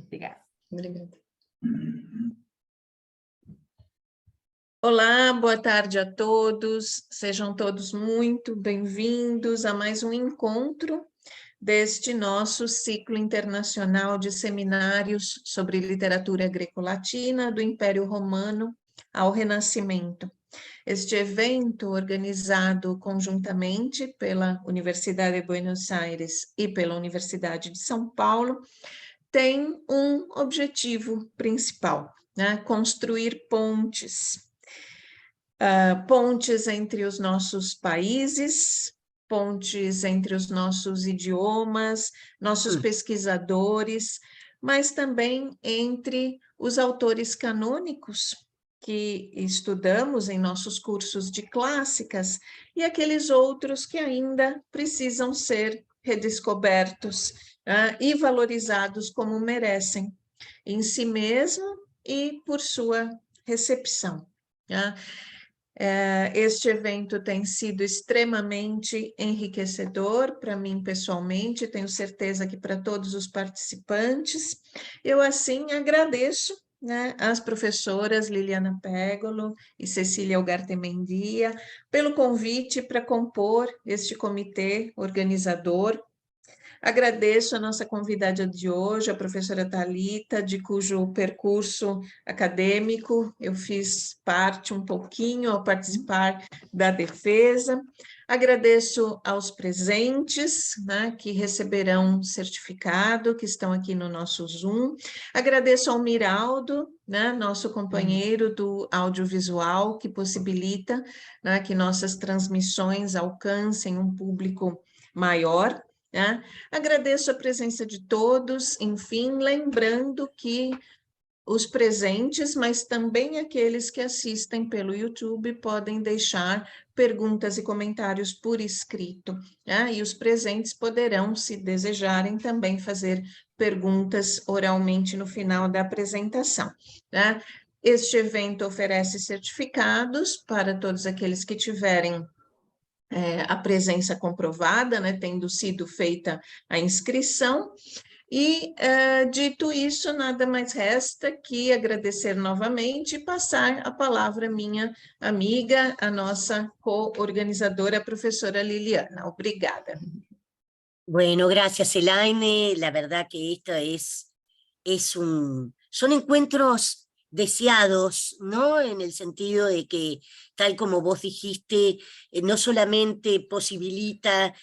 Obrigada. Obrigada. Olá, boa tarde a todos. Sejam todos muito bem-vindos a mais um encontro deste nosso ciclo internacional de seminários sobre literatura greco-latina do Império Romano ao Renascimento. Este evento, organizado conjuntamente pela Universidade de Buenos Aires e pela Universidade de São Paulo, tem um objetivo principal, né? Construir pontes. Pontes entre os nossos países, pontes entre os nossos idiomas, nossos pesquisadores, mas também entre os autores canônicos que estudamos em nossos cursos de clássicas e aqueles outros que ainda precisam ser redescobertos e valorizados como merecem, em si mesmo e por sua recepção. Este evento tem sido extremamente enriquecedor para mim pessoalmente, tenho certeza que para todos os participantes. Eu, assim, agradeço, né, às professoras Liliana Pegolo e Cecília Ugarte-Mendia pelo convite para compor este comitê organizador. Agradeço a nossa convidada de hoje, a professora Thalita, de cujo percurso acadêmico eu fiz parte um pouquinho ao participar da defesa. Agradeço aos presentes, né, que receberão certificado, que estão aqui no nosso Zoom. Agradeço ao Miraldo, né, nosso companheiro do audiovisual, que possibilita, né, que nossas transmissões alcancem um público maior. Agradeço a presença de todos, enfim, lembrando que os presentes, mas também aqueles que assistem pelo YouTube, podem deixar perguntas e comentários por escrito, e os presentes poderão, se desejarem, também fazer perguntas oralmente no final da apresentação. Este evento oferece certificados para todos aqueles que tiverem a presença comprovada, né, tendo sido feita a inscrição, e, dito isso, nada mais resta que agradecer novamente e passar a palavra à minha amiga, a nossa co-organizadora, a professora Liliana. Obrigada. Bueno, gracias, Elaine. La verdad que esto son encuentros deseados, ¿no? En el sentido de que, tal como vos dijiste, no solamente posibilita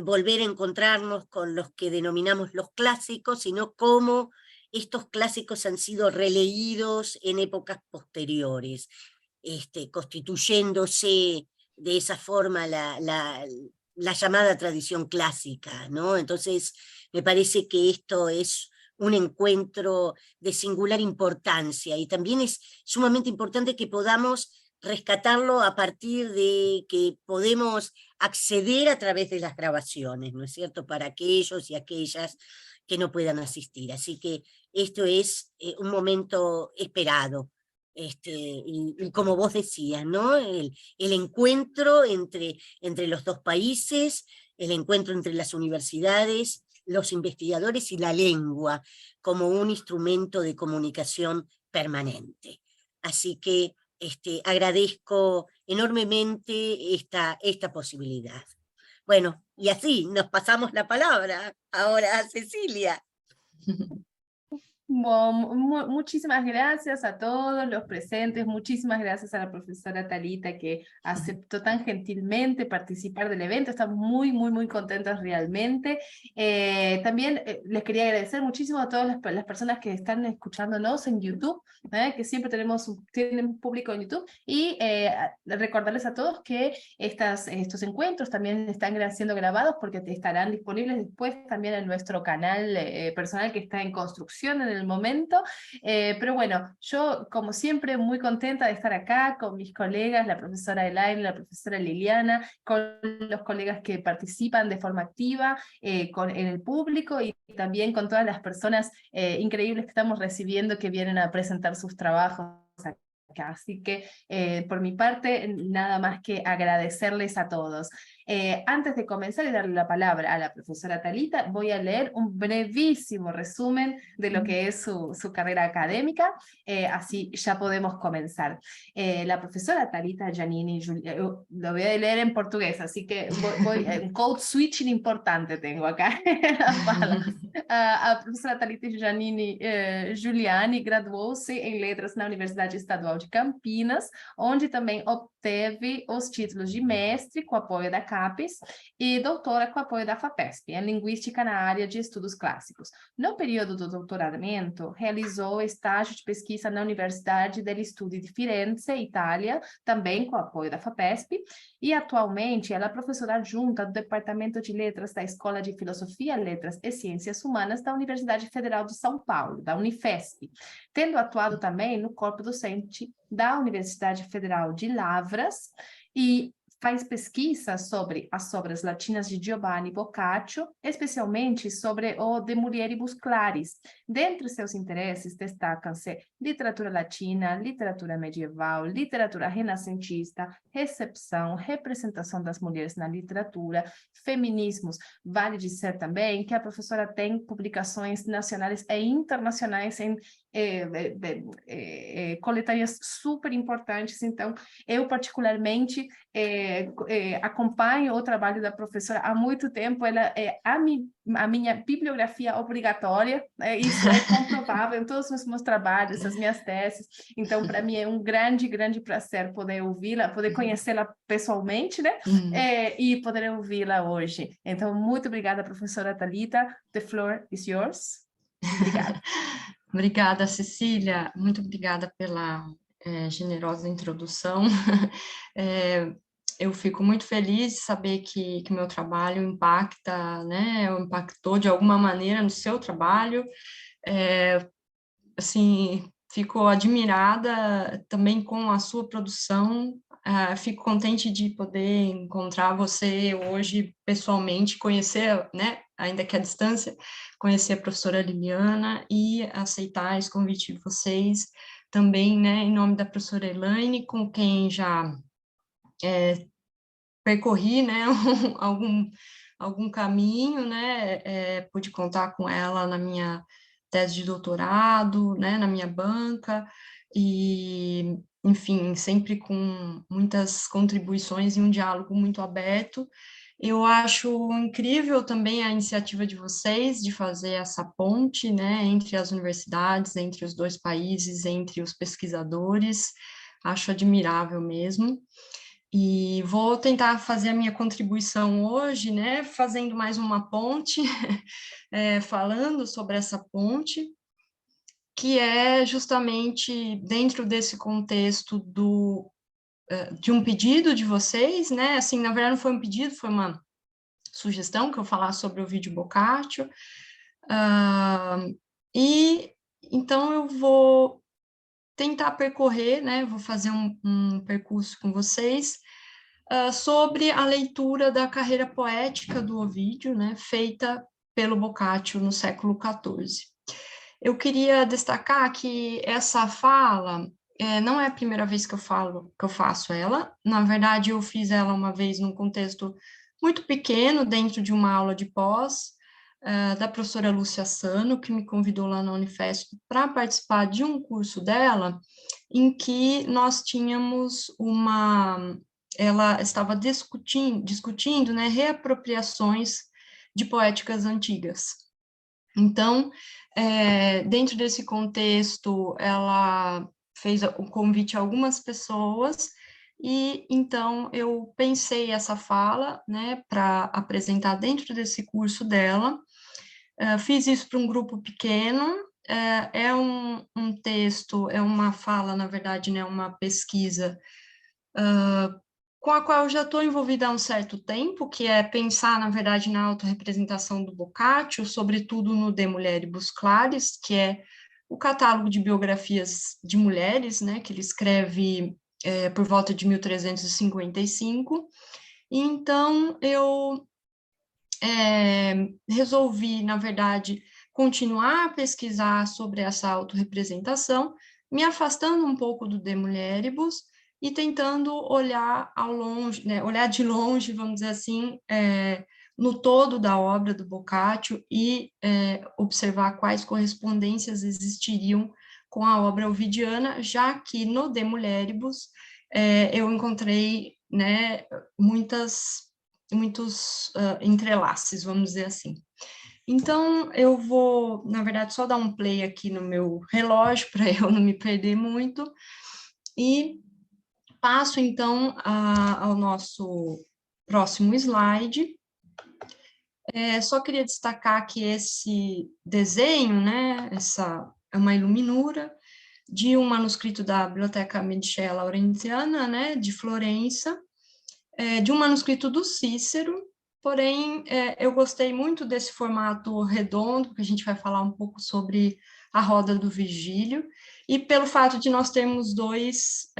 volver a encontrarnos con los que denominamos los clásicos, sino cómo estos clásicos han sido releídos en épocas posteriores, constituyéndose de esa forma la llamada tradición clásica, ¿no? Entonces, me parece que esto es un encuentro de singular importancia, y también es sumamente importante que podamos rescatarlo a partir de que podemos acceder a través de las grabaciones, ¿no es cierto?, para aquellos y aquellas que no puedan asistir. Así que esto es un momento esperado. Y como vos decías, ¿no? El encuentro entre los dos países, el encuentro entre las universidades, los investigadores y la lengua como un instrumento de comunicación permanente. Así que agradezco enormemente esta posibilidad. Bueno, y así nos pasamos la palabra ahora a Cecilia. Muchísimas gracias a todos los presentes, muchísimas gracias a la profesora Thalita que aceptó tan gentilmente participar del evento. Estamos muy contentos realmente. También les quería agradecer muchísimo a todas las personas que están escuchándonos en YouTube, que siempre tienen un público en YouTube, y recordarles a todos que estos encuentros también están siendo grabados porque estarán disponibles después también en nuestro canal personal, que está en construcción en el momento, pero bueno, yo como siempre muy contenta de estar acá con mis colegas, la profesora Elaine, la profesora Liliana, con los colegas que participan de forma activa en el público, y también con todas las personas increíbles que estamos recibiendo que vienen a presentar sus trabajos acá. Así que por mi parte nada más que agradecerles a todos. Antes de comenzar y darle la palabra a la profesora Thalita, voy a leer un brevísimo resumen de lo que es su carrera académica, así ya podemos comenzar. La profesora Thalita Giannini, lo voy a leer en portugués, así que un code switching importante tengo acá. A professora Thalita Giannini Giuliani graduou-se em Letras na Universidade Estadual de Campinas, onde também obteve os títulos de mestre com apoio da CAPES e doutora com apoio da FAPESP, em Linguística na área de Estudos Clássicos. No período do doutoramento, realizou estágio de pesquisa na Universidade degli Studi di Firenze, Itália, também com apoio da FAPESP, e atualmente ela é professora adjunta do Departamento de Letras da Escola de Filosofia, Letras e Ciências Humanas da Universidade Federal de São Paulo, da Unifesp, tendo atuado também no corpo docente da Universidade Federal de Lavras e faz pesquisa sobre as obras latinas de Giovanni Boccaccio, especialmente sobre o De Mulieribus Claris. Dentre seus interesses destacam-se literatura latina, literatura medieval, literatura renascentista, recepção, representação das mulheres na literatura, feminismos. Vale dizer também que a professora tem publicações nacionais e internacionais em coletâneas super importantes, então eu particularmente acompanho o trabalho da professora há muito tempo, ela é a minha bibliografia obrigatória, isso é comprovável em todos os meus trabalhos, as minhas teses, então para mim é um grande prazer poder ouvi-la, poder conhecê-la pessoalmente, né? E poder ouvi-la hoje. Então, muito obrigada, professora Thalita, the floor is yours. Obrigada. Obrigada, Cecília, muito obrigada pela generosa introdução. Eu fico muito feliz de saber que meu trabalho impacta, né, impactou de alguma maneira no seu trabalho. Assim, fico admirada também com a sua produção. Fico contente de poder encontrar você hoje pessoalmente, conhecer, né, ainda que à distância, conhecer a professora Liliana e aceitar esse convite de vocês também, né, em nome da professora Elaine, com quem já percorri, né, algum caminho, né, pude contar com ela na minha tese de doutorado, né, na minha banca, e, enfim, sempre com muitas contribuições e um diálogo muito aberto. Eu acho incrível também a iniciativa de vocês de fazer essa ponte, né, entre as universidades, entre os dois países, entre os pesquisadores, acho admirável mesmo. E vou tentar fazer a minha contribuição hoje, né, fazendo mais uma ponte, falando sobre essa ponte, que é justamente dentro desse contexto de um pedido de vocês, né, assim, na verdade não foi um pedido, foi uma sugestão que eu falasse sobre o vídeo Boccaccio, e então eu vou tentar percorrer, né, vou fazer um percurso com vocês sobre a leitura da carreira poética do Ovídio, né, feita pelo Boccaccio no século XIV. Eu queria destacar que essa fala não é a primeira vez que eu faço ela. Na verdade, eu fiz ela uma vez num contexto muito pequeno, dentro de uma aula de pós, da professora Lúcia Sano, que me convidou lá na Unifesp para participar de um curso dela, em que nós tínhamos ela estava discutindo, né, reapropriações de poéticas antigas. Então, dentro desse contexto, ela fez o convite a algumas pessoas, e então eu pensei essa fala, né, para apresentar dentro desse curso dela. Fiz isso para um grupo pequeno, é um texto, é uma fala, na verdade, né, uma pesquisa com a qual eu já estou envolvida há um certo tempo, que é pensar, na verdade, na autorrepresentação do Boccaccio, sobretudo no De Mulieribus Claris, que é o catálogo de biografias de mulheres, né, que ele escreve por volta de 1355. E então, eu resolvi, na verdade, continuar a pesquisar sobre essa autorrepresentação, me afastando um pouco do De Mulieribus, e tentando olhar ao longe, né, olhar de longe, vamos dizer assim, no todo da obra do Boccaccio e observar quais correspondências existiriam com a obra ovidiana, já que no De Mulieribus eu encontrei, né, muitos entrelaces, vamos dizer assim. Então, eu vou, na verdade, só dar um play aqui no meu relógio, para eu não me perder muito, e passo, então, ao nosso próximo slide. Só queria destacar que esse desenho, né, essa é uma iluminura de um manuscrito da Biblioteca Medicea Laurentiana, né, de Florença, de um manuscrito do Cícero, porém, eu gostei muito desse formato redondo, porque a gente vai falar um pouco sobre a roda do Vigílio, e pelo fato de nós termos dois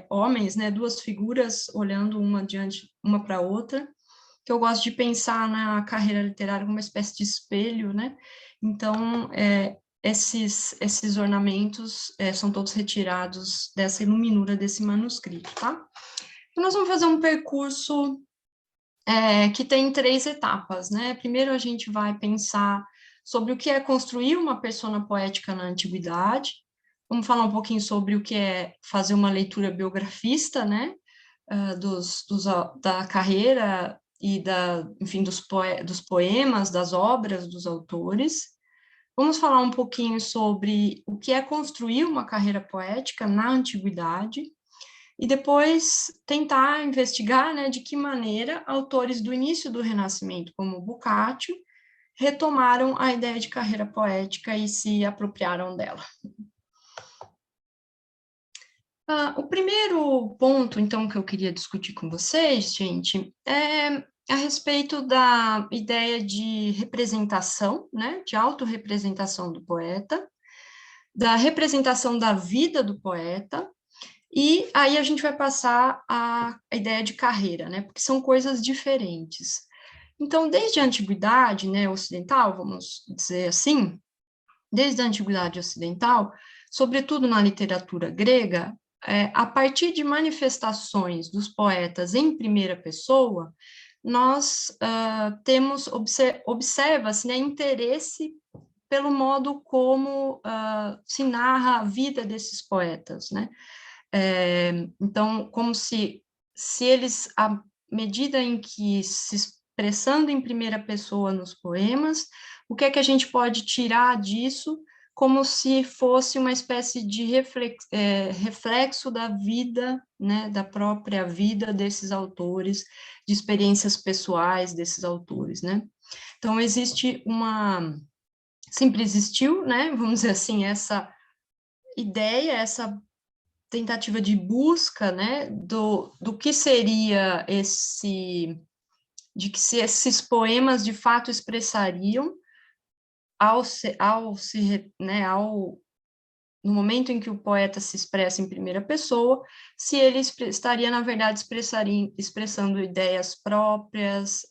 homens, né, duas figuras olhando uma para a outra, que eu gosto de pensar na carreira literária como uma espécie de espelho, né? Então, esses ornamentos são todos retirados dessa iluminura desse manuscrito, tá? Então, nós vamos fazer um percurso que tem 3 etapas, né? Primeiro, a gente vai pensar sobre o que é construir uma persona poética na antiguidade, vamos falar um pouquinho sobre o que é fazer uma leitura biografista, né? Da carreira e enfim, dos poemas, das obras dos autores. Vamos falar um pouquinho sobre o que é construir uma carreira poética na antiguidade e depois tentar investigar, né, de que maneira autores do início do Renascimento, como Boccaccio, retomaram a ideia de carreira poética e se apropriaram dela. O primeiro ponto, então, que eu queria discutir com vocês, gente, é a respeito da ideia de representação, né, de autorrepresentação do poeta, da representação da vida do poeta, e aí a gente vai passar a ideia de carreira, né, porque são coisas diferentes. Então, desde a antiguidade, né, ocidental, vamos dizer assim, desde a antiguidade ocidental, sobretudo na literatura grega, a partir de manifestações dos poetas em primeira pessoa, nós temos, observa-se, né, interesse pelo modo como se narra a vida desses poetas, né? Então, como se eles, à medida em que se expressando em primeira pessoa nos poemas, o que é que a gente pode tirar disso como se fosse uma espécie de reflexo da vida, né, da própria vida desses autores, de experiências pessoais desses autores, né? Então, sempre existiu, né, vamos dizer assim, essa ideia, essa tentativa de busca, né, do que seria de que se esses poemas de fato expressariam no momento em que o poeta se expressa em primeira pessoa, se ele estaria, na verdade, expressando ideias próprias,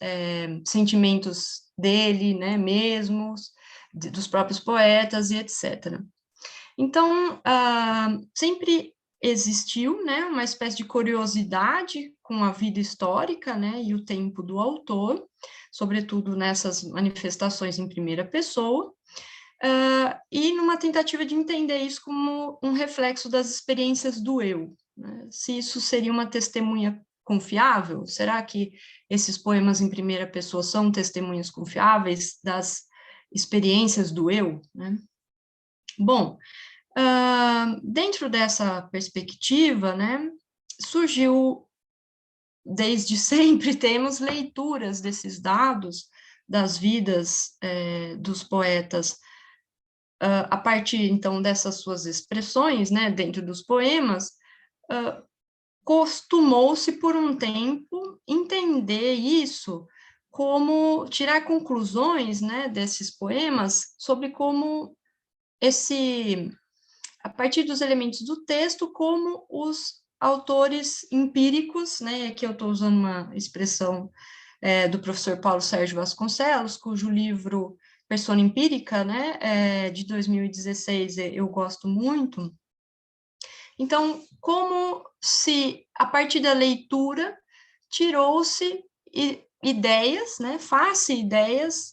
sentimentos dele, né, mesmos, dos próprios poetas e etc. Então, sempre existiu, né, uma espécie de curiosidade com a vida histórica, né, e o tempo do autor, sobretudo nessas manifestações em primeira pessoa, e numa tentativa de entender isso como um reflexo das experiências do eu, né? Se isso seria uma testemunha confiável, será que esses poemas em primeira pessoa são testemunhas confiáveis das experiências do eu, né? Bom, dentro dessa perspectiva, né, surgiu, desde sempre, temos leituras desses dados, das vidas dos poetas, a partir, então, dessas suas expressões, né, dentro dos poemas, costumou-se, por um tempo, entender isso como tirar conclusões, né, desses poemas sobre como a partir dos elementos do texto, como os autores empíricos, né, aqui eu estou usando uma expressão do professor Paulo Sérgio Vasconcelos, cujo livro Persona Empírica, né, de 2016, eu gosto muito. Então, como se, a partir da leitura, tirou-se ideias, né, faz-se ideias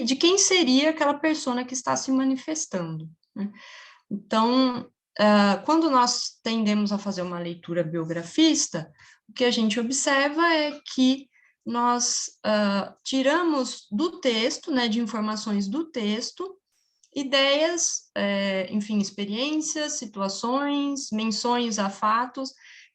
de quem seria aquela pessoa que está se manifestando, né? Então, quando nós tendemos a fazer uma leitura biografista, o que a gente observa é que nós tiramos do texto, né, de informações do texto, ideias, enfim, experiências, situações, menções a fatos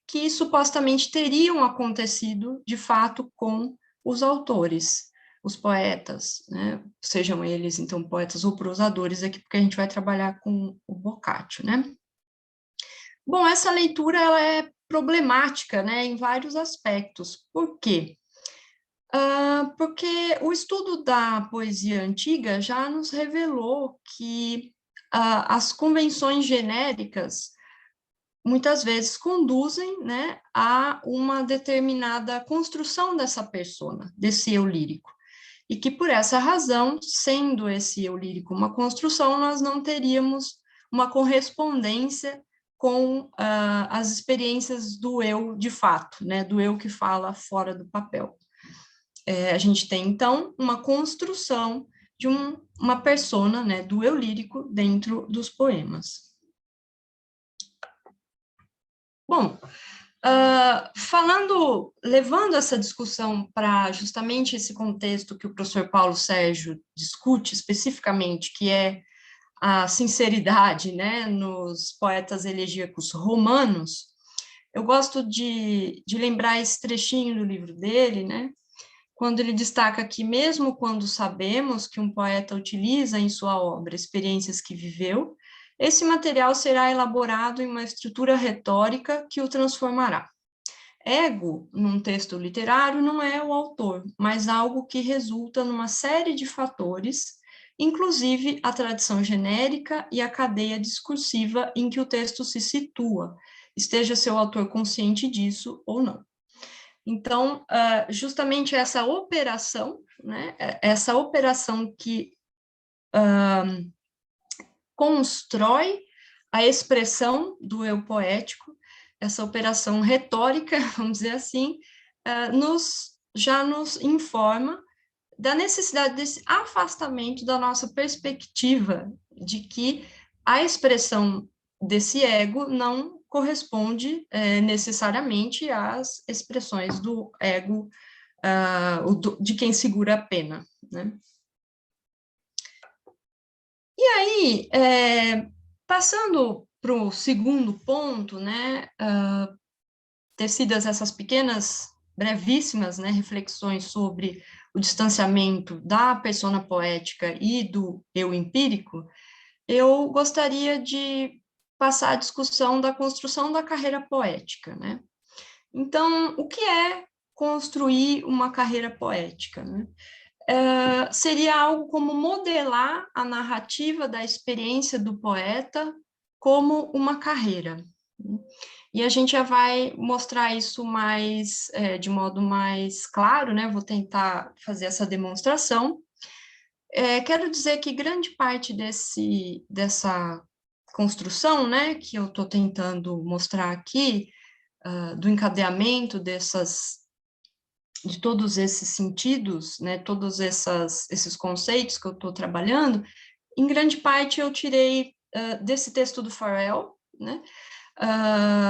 que supostamente teriam acontecido, de fato, com os autores, os poetas, né? Sejam eles, então, poetas ou prosadores aqui, porque a gente vai trabalhar com o Boccaccio, né? Bom, essa leitura, ela é problemática, né, em vários aspectos. Por quê? Porque o estudo da poesia antiga já nos revelou que as convenções genéricas muitas vezes conduzem, né, a uma determinada construção dessa persona, desse eu lírico. E que por essa razão, sendo esse eu lírico uma construção, nós não teríamos uma correspondência com as experiências do eu de fato, né, do eu que fala fora do papel. A gente tem, então, uma construção de uma persona, né, do eu lírico dentro dos poemas. Bom, levando essa discussão para justamente esse contexto que o professor Paulo Sérgio discute especificamente, que é a sinceridade, né, nos poetas elegíacos romanos, eu gosto de lembrar esse trechinho do livro dele, né, quando ele destaca que mesmo quando sabemos que um poeta utiliza em sua obra experiências que viveu, esse material será elaborado em uma estrutura retórica que o transformará. Ego, num texto literário, não é o autor, mas algo que resulta numa série de fatores, inclusive a tradição genérica e a cadeia discursiva em que o texto se situa, esteja seu autor consciente disso ou não. Então, justamente essa operação, né, essa operação que constrói a expressão do eu poético, essa operação retórica, vamos dizer assim, já nos informa da necessidade desse afastamento da nossa perspectiva de que a expressão desse ego não corresponde necessariamente às expressões do ego de quem segura a pena, né? E aí, passando para o segundo ponto, né, tecidas essas pequenas, brevíssimas, né, reflexões sobre o distanciamento da persona poética e do eu empírico, eu gostaria de passar a discussão da construção da carreira poética, né? Então, o que é construir uma carreira poética, né? Seria algo como modelar a narrativa da experiência do poeta como uma carreira. E a gente já vai mostrar isso mais, de modo mais claro, né? Vou tentar fazer essa demonstração. Quero dizer que grande parte dessa construção, né, que eu estou tentando mostrar aqui, do encadeamento de todos esses sentidos, né, todos esses conceitos que eu estou trabalhando, em grande parte eu tirei desse texto do Farrell, né,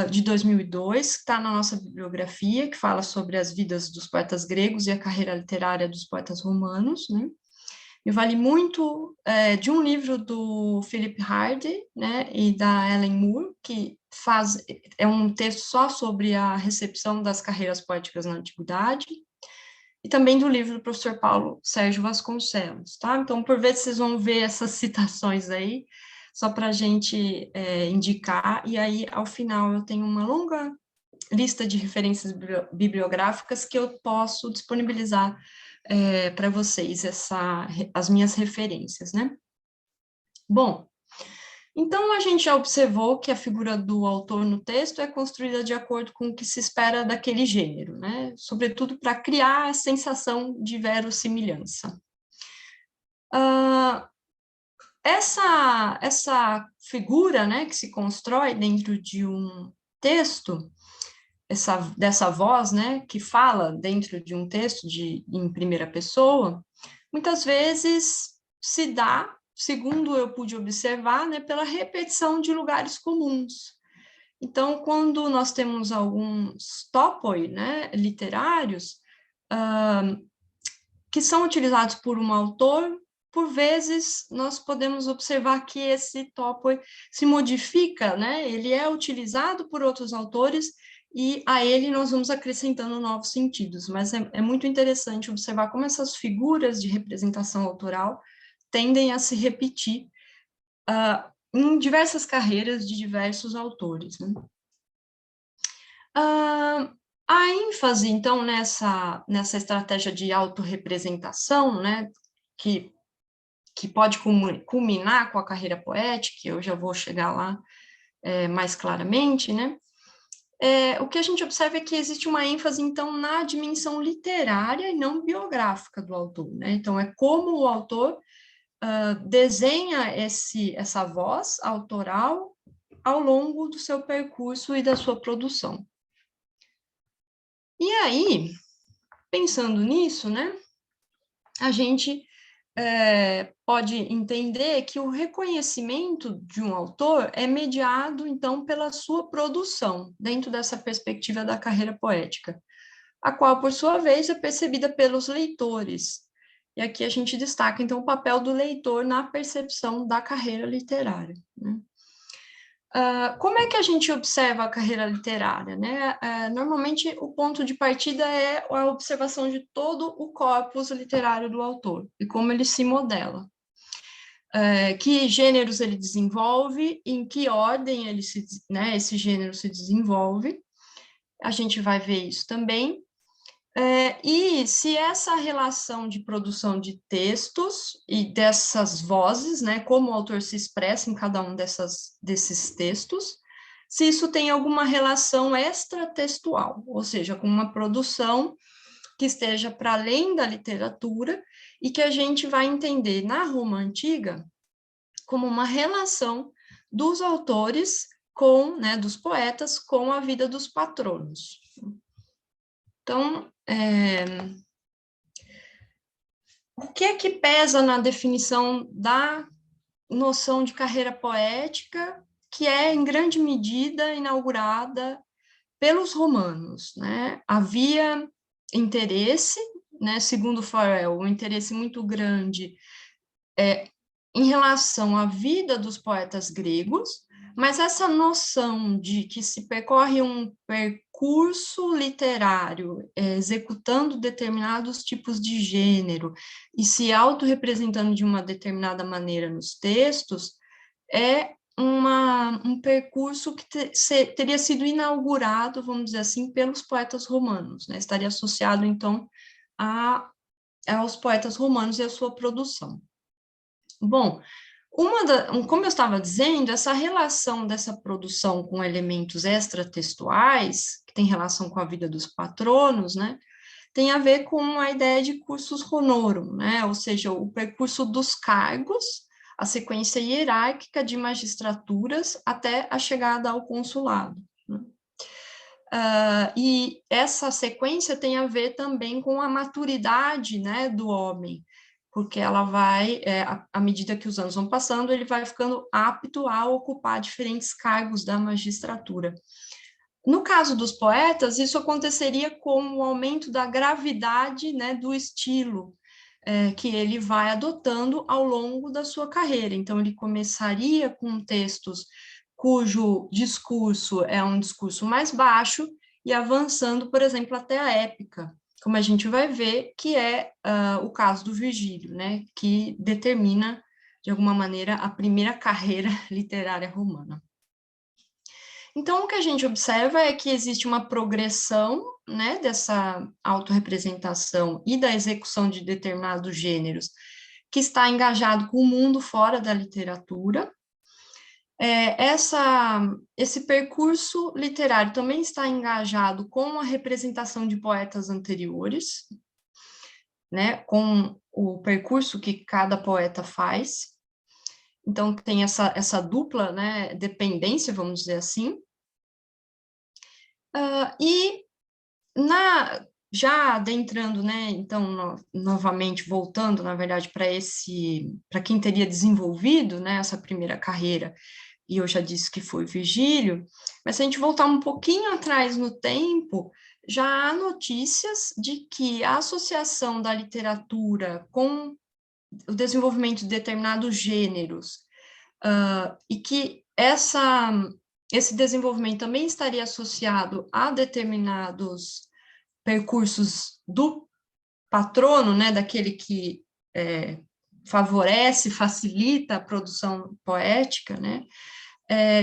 de 2002, que está na nossa bibliografia, que fala sobre as vidas dos poetas gregos e a carreira literária dos poetas romanos, né. Me vale muito de um livro do Philip Hardy, né, e da Ellen Moore, que é um texto só sobre a recepção das carreiras poéticas na antiguidade, e também do livro do professor Paulo Sérgio Vasconcelos, tá? Então, por vezes, vocês vão ver essas citações aí, só para a gente indicar, e aí, ao final, eu tenho uma longa lista de referências bibliográficas que eu posso disponibilizar para vocês, as minhas referências, né? Bom, então a gente já observou que a figura do autor no texto é construída de acordo com o que se espera daquele gênero, né? Sobretudo para criar a sensação de verossimilhança. essa figura, né, que se constrói dentro de um texto, dessa voz, né, que fala dentro de um texto em primeira pessoa, muitas vezes se dá, segundo eu pude observar, né, pela repetição de lugares comuns. Então, quando nós temos alguns topoi, né, literários, que são utilizados por um autor, por vezes nós podemos observar que esse topoi se modifica, né? Ele é utilizado por outros autores e a ele nós vamos acrescentando novos sentidos, mas é muito interessante observar como essas figuras de representação autoral tendem a se repetir em diversas carreiras de diversos autores, né? A ênfase, então, nessa estratégia de autorrepresentação, né, que pode culminar com a carreira poética, eu já vou chegar lá mais claramente, né, o que a gente observa é que existe uma ênfase, então, na dimensão literária e não biográfica do autor, né, então é como o autor desenha essa voz autoral ao longo do seu percurso e da sua produção. E aí, pensando nisso, né, a gente pode entender que o reconhecimento de um autor é mediado, então, pela sua produção, dentro dessa perspectiva da carreira poética, a qual, por sua vez, é percebida pelos leitores. E aqui a gente destaca, então, o papel do leitor na percepção da carreira literária, né? Como é que a gente observa a carreira literária, né? Normalmente, o ponto de partida é a observação de todo o corpus literário do autor e como ele se modela. Que gêneros ele desenvolve, em que ordem esse gênero se desenvolve. A gente vai ver isso também. E se essa relação de produção de textos e dessas vozes, né, como o autor se expressa em cada um desses textos, se isso tem alguma relação extratextual, ou seja, com uma produção que esteja para além da literatura e que a gente vai entender na Roma Antiga como uma relação dos autores dos poetas com a vida dos patronos. Então, o que é que pesa na definição da noção de carreira poética, que é, em grande medida, inaugurada pelos romanos, né? Havia interesse, né, segundo Farel, um interesse muito grande em relação à vida dos poetas gregos, mas essa noção de que se percorre um percurso literário, executando determinados tipos de gênero e se autorrepresentando de uma determinada maneira nos textos, é um percurso que teria sido inaugurado, vamos dizer assim, pelos poetas romanos, né? Estaria associado, então, aos poetas romanos e à sua produção. Bom, como eu estava dizendo, essa relação dessa produção com elementos extratextuais, que tem relação com a vida dos patronos, né, tem a ver com a ideia de cursus honorum, né, ou seja, o percurso dos cargos, a sequência hierárquica de magistraturas até a chegada ao consulado, né. E essa sequência tem a ver também com a maturidade, né, do homem, porque ela vai, à medida que os anos vão passando, ele vai ficando apto a ocupar diferentes cargos da magistratura. No caso dos poetas, isso aconteceria com o aumento da gravidade, né, do estilo que ele vai adotando ao longo da sua carreira. Então, ele começaria com textos cujo discurso é um discurso mais baixo e avançando, por exemplo, até a épica, como a gente vai ver, que é o caso do Virgílio, né, que determina, de alguma maneira, a primeira carreira literária romana. Então, o que a gente observa é que existe uma progressão, né, dessa autorrepresentação e da execução de determinados gêneros que está engajado com o mundo fora da literatura. Esse percurso literário também está engajado com a representação de poetas anteriores, né, com o percurso que cada poeta faz, Então, tem essa dupla, né, dependência, vamos dizer assim. E já adentrando, né, então, novamente, voltando, na verdade, para quem teria desenvolvido, né, essa primeira carreira, e eu já disse que foi Virgílio, mas se a gente voltar um pouquinho atrás no tempo, já há notícias de que a associação da literatura com o desenvolvimento de determinados gêneros, e que esse desenvolvimento também estaria associado a determinados percursos do patrono, né, daquele que favorece, facilita a produção poética, né,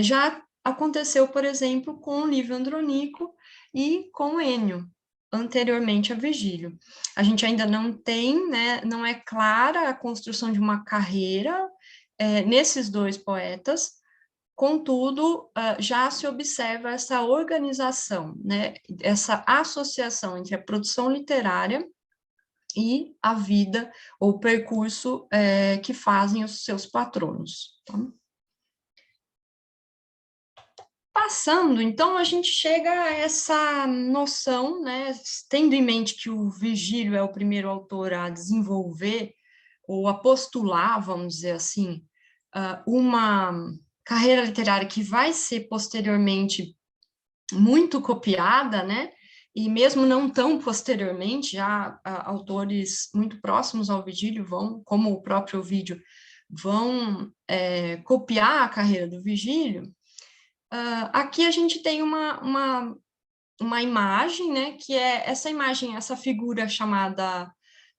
já aconteceu, por exemplo, com Livio Andronico e com Ênio, anteriormente a Virgílio. A gente ainda não tem, né, não é clara a construção de uma carreira nesses dois poetas, contudo, já se observa essa organização, né, essa associação entre a produção literária e a vida ou percurso que fazem os seus patronos. Tá? Passando, então, a gente chega a essa noção, né, tendo em mente que o Virgílio é o primeiro autor a desenvolver ou a postular, vamos dizer assim, uma carreira literária que vai ser posteriormente muito copiada, né, e mesmo não tão posteriormente, já autores muito próximos ao Virgílio vão, como o próprio Ovídio, vão copiar a carreira do Virgílio. Aqui a gente tem uma imagem, né, que é essa imagem, essa figura chamada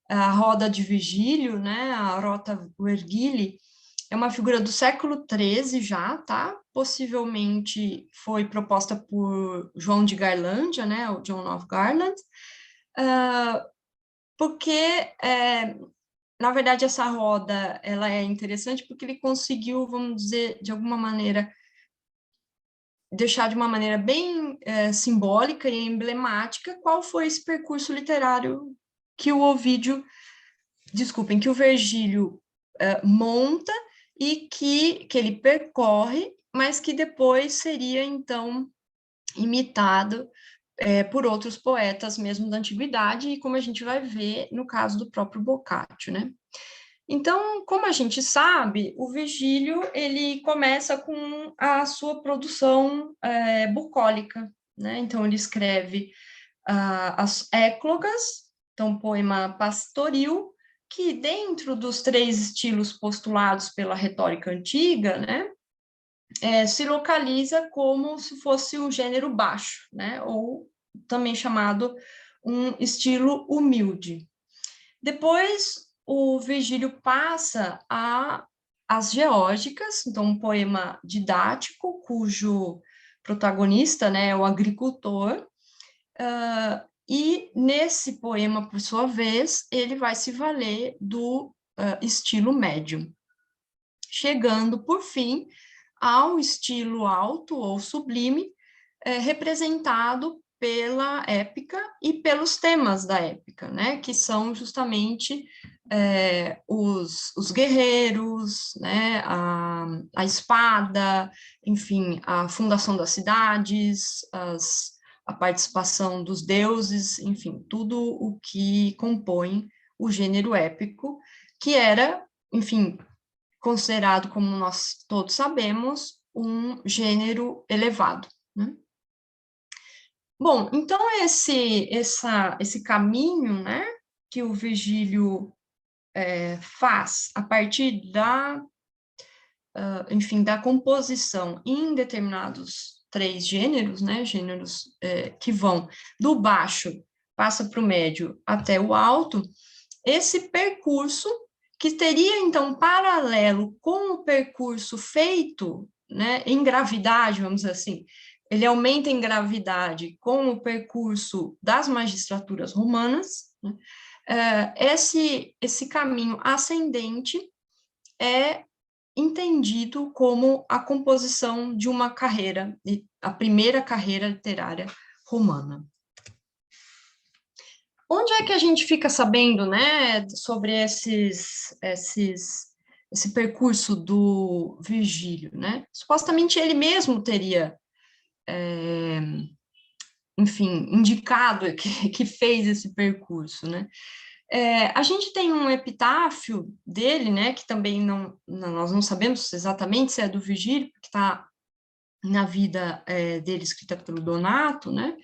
a Roda de Virgílio, né, a Rota Virgili, é uma figura do século XIII já, tá? Possivelmente foi proposta por João de Garlândia, né, o John of Garland, porque, na verdade, essa roda, ela é interessante porque ele conseguiu, vamos dizer, de alguma maneira, deixar de uma maneira bem simbólica e emblemática qual foi esse percurso literário que que o Virgílio monta e que ele percorre, mas que depois seria, então, imitado por outros poetas mesmo da antiguidade, e como a gente vai ver no caso do próprio Boccaccio, né? Então, como a gente sabe, o Virgílio, ele começa com a sua produção bucólica, né? Então, ele escreve as Éclogas, então, um poema pastoril, que dentro dos 3 estilos postulados pela retórica antiga, né, se localiza como se fosse um gênero baixo, né, ou também chamado um estilo humilde. Depois, o Virgílio passa às Geórgicas, então um poema didático, cujo protagonista, né, é o agricultor, e nesse poema, por sua vez, ele vai se valer do estilo médio, chegando, por fim, ao estilo alto ou sublime, representado pela épica e pelos temas da épica, né, que são justamente os guerreiros, né, a espada, enfim, a fundação das cidades, a participação dos deuses, enfim, tudo o que compõe o gênero épico, que era, enfim, considerado, como nós todos sabemos, um gênero elevado, né? Bom, então esse caminho, né, que o Virgílio faz a partir enfim, da composição em determinados 3 gêneros, né, gêneros que vão do baixo, passa para o médio até o alto, esse percurso que teria, então, paralelo com o percurso feito, né, em gravidade, vamos dizer assim, ele aumenta em gravidade com o percurso das magistraturas romanas, né, esse caminho ascendente é entendido como a composição de uma carreira, a primeira carreira literária romana. Onde é que a gente fica sabendo, né, sobre esse percurso do Virgílio, né? Supostamente ele mesmo teria, enfim, indicado que fez esse percurso, né? A gente tem um epitáfio dele, né, que também nós não sabemos exatamente se é do Virgílio, porque está na vida dele escrita pelo Donato, né,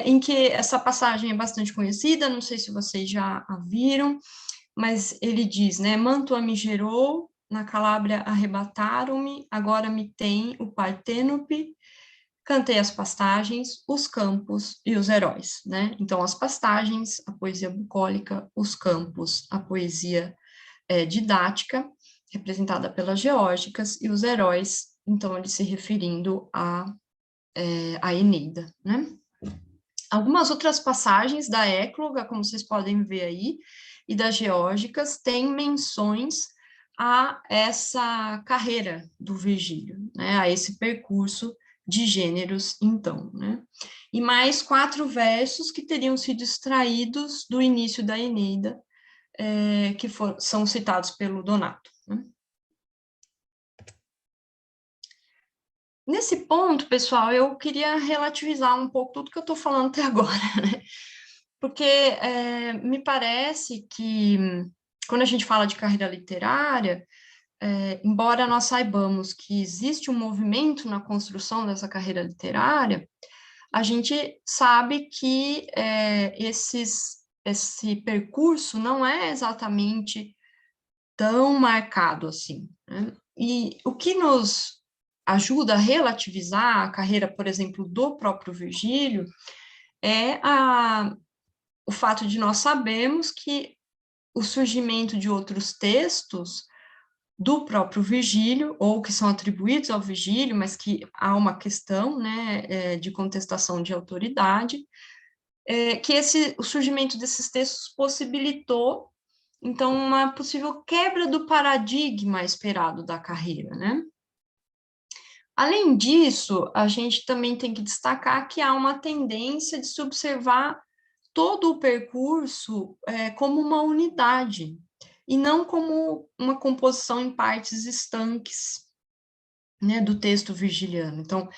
em que essa passagem é bastante conhecida, não sei se vocês já a viram, mas ele diz, né, Mantua me gerou, na Calábria arrebataram-me, agora me tem o Partênope, cantei as pastagens, os campos e os heróis, né? Então, as pastagens, a poesia bucólica, os campos, a poesia didática, representada pelas geórgicas, e os heróis, então, ele se referindo a Eneida, né? Algumas outras passagens da Écloga, como vocês podem ver aí, e das geórgicas, têm menções a essa carreira do Virgílio, né? A esse percurso de gêneros, então, né? E mais 4 versos que teriam sido extraídos do início da Eneida, que são citados pelo Donato, né? Nesse ponto, pessoal, eu queria relativizar um pouco tudo que eu estou falando até agora, né? Porque me parece que, quando a gente fala de carreira literária, embora nós saibamos que existe um movimento na construção dessa carreira literária, a gente sabe que esse percurso não é exatamente tão marcado assim, né? E o que nos ajuda a relativizar a carreira, por exemplo, do próprio Virgílio, é o fato de nós sabermos que o surgimento de outros textos do próprio Virgílio, ou que são atribuídos ao Virgílio, mas que há uma questão, né, de contestação de autoridade, que o surgimento desses textos possibilitou, então, uma possível quebra do paradigma esperado da carreira, né? Além disso, a gente também tem que destacar que há uma tendência de se observar todo o percurso como uma unidade, e não como uma composição em partes estanques, né, do texto virgiliano. Então,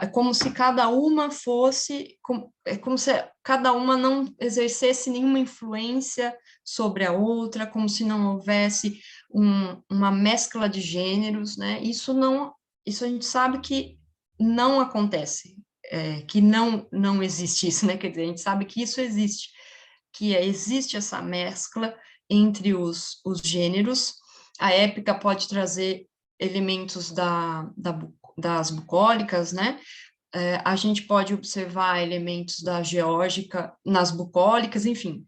é como se cada uma fosse, é como se cada uma não exercesse nenhuma influência sobre a outra, como se não houvesse uma mescla de gêneros, né? Isso a gente sabe que não acontece, que não existe isso, né? Quer dizer, a gente sabe que isso existe, que existe essa mescla entre os gêneros. A épica pode trazer elementos das bucólicas, né? A gente pode observar elementos da geórgica nas bucólicas, enfim,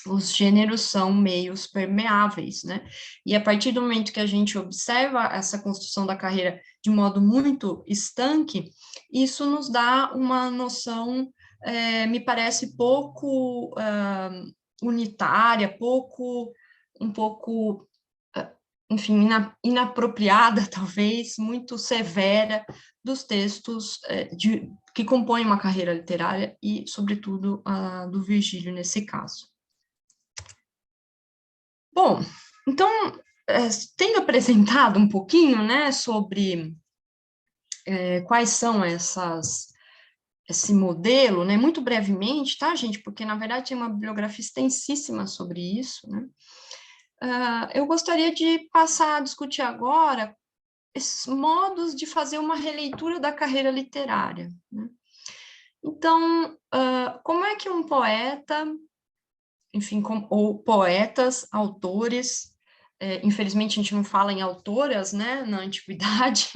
os gêneros são meios permeáveis, né? E a partir do momento que a gente observa essa construção da carreira de modo muito estanque, isso nos dá uma noção, me parece pouco unitária, um pouco, enfim, inapropriada, talvez, muito severa dos textos que compõem uma carreira literária e, sobretudo, a do Virgílio nesse caso. Bom, então, tendo apresentado um pouquinho, né, sobre quais são esse modelo, né, muito brevemente, tá, gente, porque, na verdade, tem uma bibliografia extensíssima sobre isso, né, eu gostaria de passar a discutir agora esses modos de fazer uma releitura da carreira literária, né. Então, como é que um poeta, enfim, ou poetas, autores, infelizmente a gente não fala em autoras, né, na antiguidade,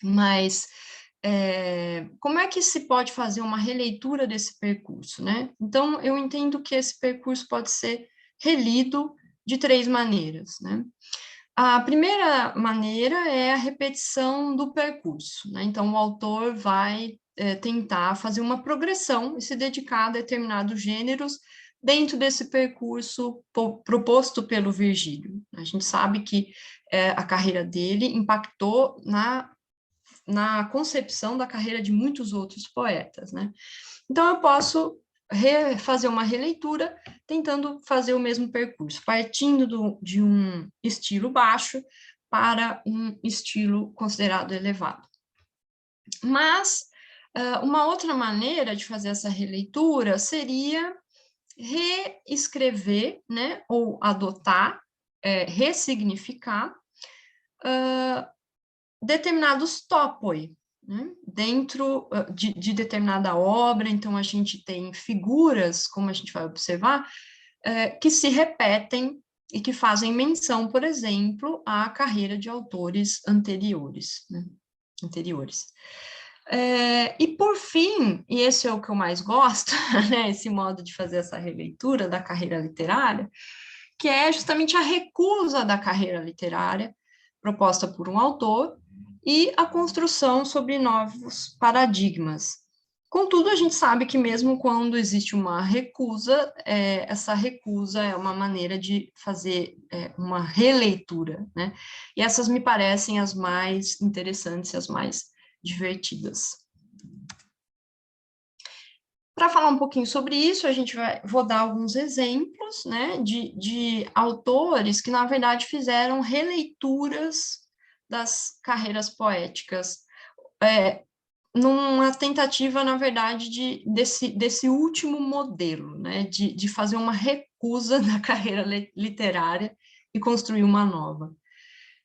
mas como é que se pode fazer uma releitura desse percurso, né? Então, eu entendo que esse percurso pode ser relido de 3 maneiras, né? A primeira maneira é a repetição do percurso, né? Então, o autor vai tentar fazer uma progressão e se dedicar a determinados gêneros dentro desse percurso proposto pelo Virgílio. A gente sabe que a carreira dele impactou na concepção da carreira de muitos outros poetas, né? Então, eu posso fazer uma releitura, tentando fazer o mesmo percurso, partindo de um estilo baixo para um estilo considerado elevado. Mas uma outra maneira de fazer essa releitura seria reescrever, né, ou adotar, ressignificar determinados topoi, né, dentro de determinada obra. Então, a gente tem figuras, como a gente vai observar, que se repetem e que fazem menção, por exemplo, à carreira de autores anteriores, né, e por fim, e esse é o que eu mais gosto, né, esse modo de fazer essa releitura da carreira literária, que é justamente a recusa da carreira literária proposta por um autor e a construção sobre novos paradigmas. Contudo, a gente sabe que mesmo quando existe uma recusa, essa recusa é uma maneira de fazer uma releitura, né? E essas me parecem as mais interessantes e as mais divertidas. Para falar um pouquinho sobre isso, vou dar alguns exemplos, né, de autores que, na verdade, fizeram releituras das carreiras poéticas, numa tentativa, na verdade, desse último modelo, né, de fazer uma recusa da carreira literária e construir uma nova.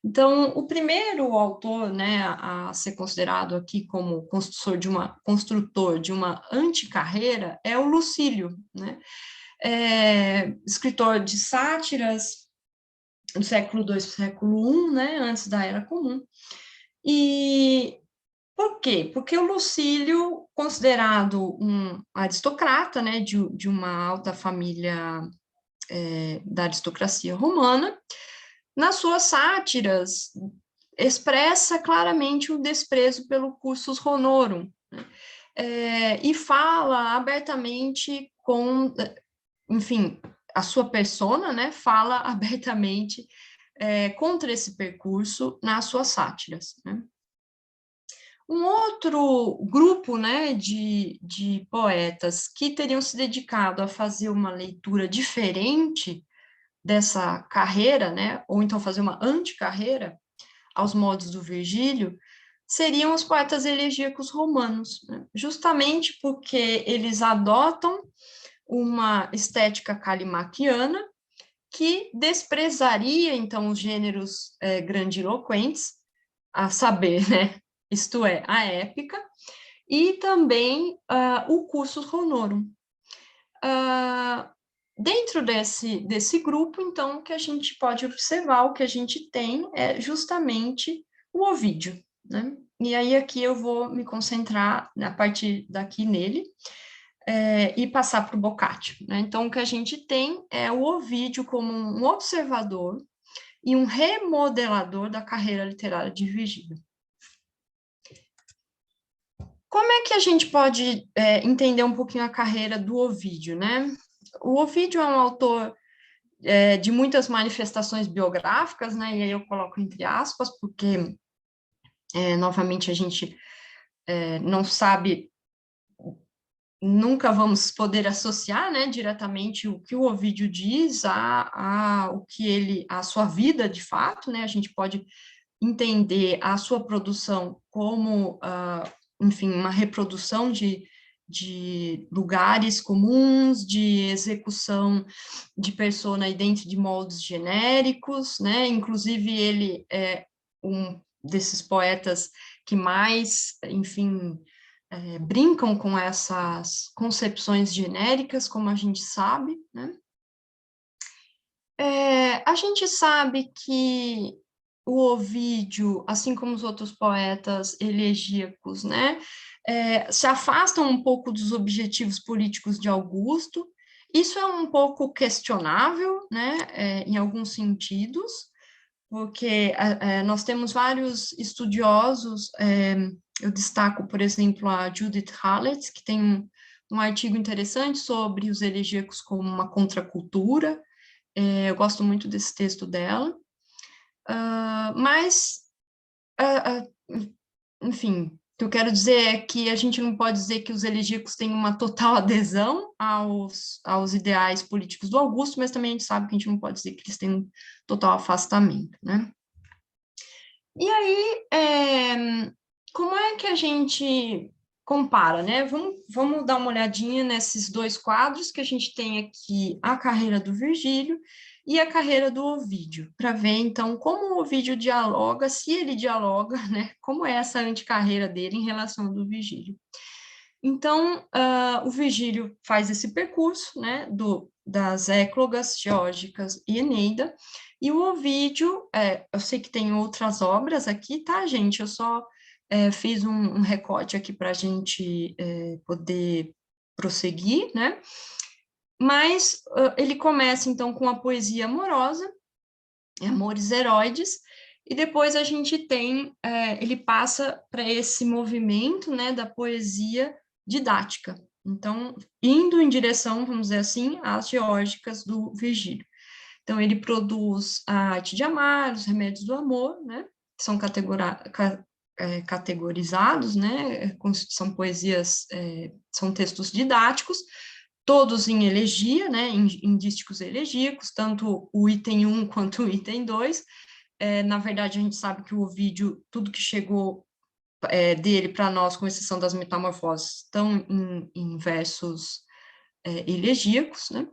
Então, o primeiro autor, né, a ser considerado aqui como construtor de uma anticarreira é o Lucílio, né, escritor de sátiras do século II, século I, né, antes da Era Comum. E por quê? Porque o Lucílio, considerado um aristocrata, né, de uma alta família da aristocracia romana, nas suas sátiras, expressa claramente o desprezo pelo cursus honorum, né? E fala abertamente enfim, a sua persona, né, fala abertamente contra esse percurso nas suas sátiras, né? Um outro grupo, né, de poetas que teriam se dedicado a fazer uma leitura diferente dessa carreira, né, ou então fazer uma anticarreira aos modos do Virgílio, seriam os poetas elegíacos romanos, né, justamente porque eles adotam uma estética calimaquiana que desprezaria, então, os gêneros grandiloquentes, a saber, né, isto é, a épica, e também o cursus honorum. Dentro desse grupo, então, o que a gente pode observar, o que a gente tem é justamente o Ovídio, né? E aí aqui eu vou me concentrar a partir daqui nele e passar para o Boccaccio, né? Então, o que a gente tem é o Ovídio como um observador e um remodelador da carreira literária de Virgílio. Como é que a gente pode entender um pouquinho a carreira do Ovídio, né? O Ovídio é um autor de muitas manifestações biográficas, né? E aí eu coloco entre aspas, porque, novamente, a gente não sabe, nunca vamos poder associar, né, diretamente o que o Ovídio diz a sua vida de fato, né? A gente pode entender a sua produção como, enfim, uma reprodução de lugares comuns, de execução de persona dentro de moldes genéricos, né? Inclusive, ele é um desses poetas que mais, enfim, brincam com essas concepções genéricas, como a gente sabe, né? A gente sabe que o Ovídio, assim como os outros poetas elegíacos, né, se afastam um pouco dos objetivos políticos de Augusto. Isso é um pouco questionável, né, em alguns sentidos, porque nós temos vários estudiosos, eu destaco, por exemplo, a Judith Hallett, que tem um artigo interessante sobre os elegíacos como uma contracultura. Eu gosto muito desse texto dela. Mas, enfim, que eu quero dizer é que a gente não pode dizer que os elegíacos têm uma total adesão aos ideais políticos do Augusto, mas também a gente sabe que a gente não pode dizer que eles têm um total afastamento, né? E aí, como é que a gente compara, né? Vamos dar uma olhadinha nesses dois quadros que a gente tem aqui, a carreira do Virgílio e a carreira do Ovídio, para ver, então, como o Ovídio dialoga, se ele dialoga, né? Como é essa anticarreira dele em relação ao do Virgílio. Então, o Virgílio faz esse percurso, né, das Éclogas, Geórgicas e Eneida, e o Ovídio, eu sei que tem outras obras aqui, tá, gente? Eu só fiz um recorte aqui para a gente poder prosseguir, né? Mas ele começa, então, com a poesia amorosa, Amores Heroides, e depois a gente tem, ele passa para esse movimento, né, da poesia didática. Então, indo em direção, vamos dizer assim, às geórgicas do Virgílio. Então, ele produz a Arte de Amar, os Remédios do Amor, né, que são categorizados, né, são poesias, são textos didáticos, todos em elegia, né, em dísticos elegíacos, tanto o item 1 quanto o item 2. Na verdade, a gente sabe que o Ovídio, tudo que chegou dele para nós, com exceção das metamorfoses, estão em versos elegíacos, né?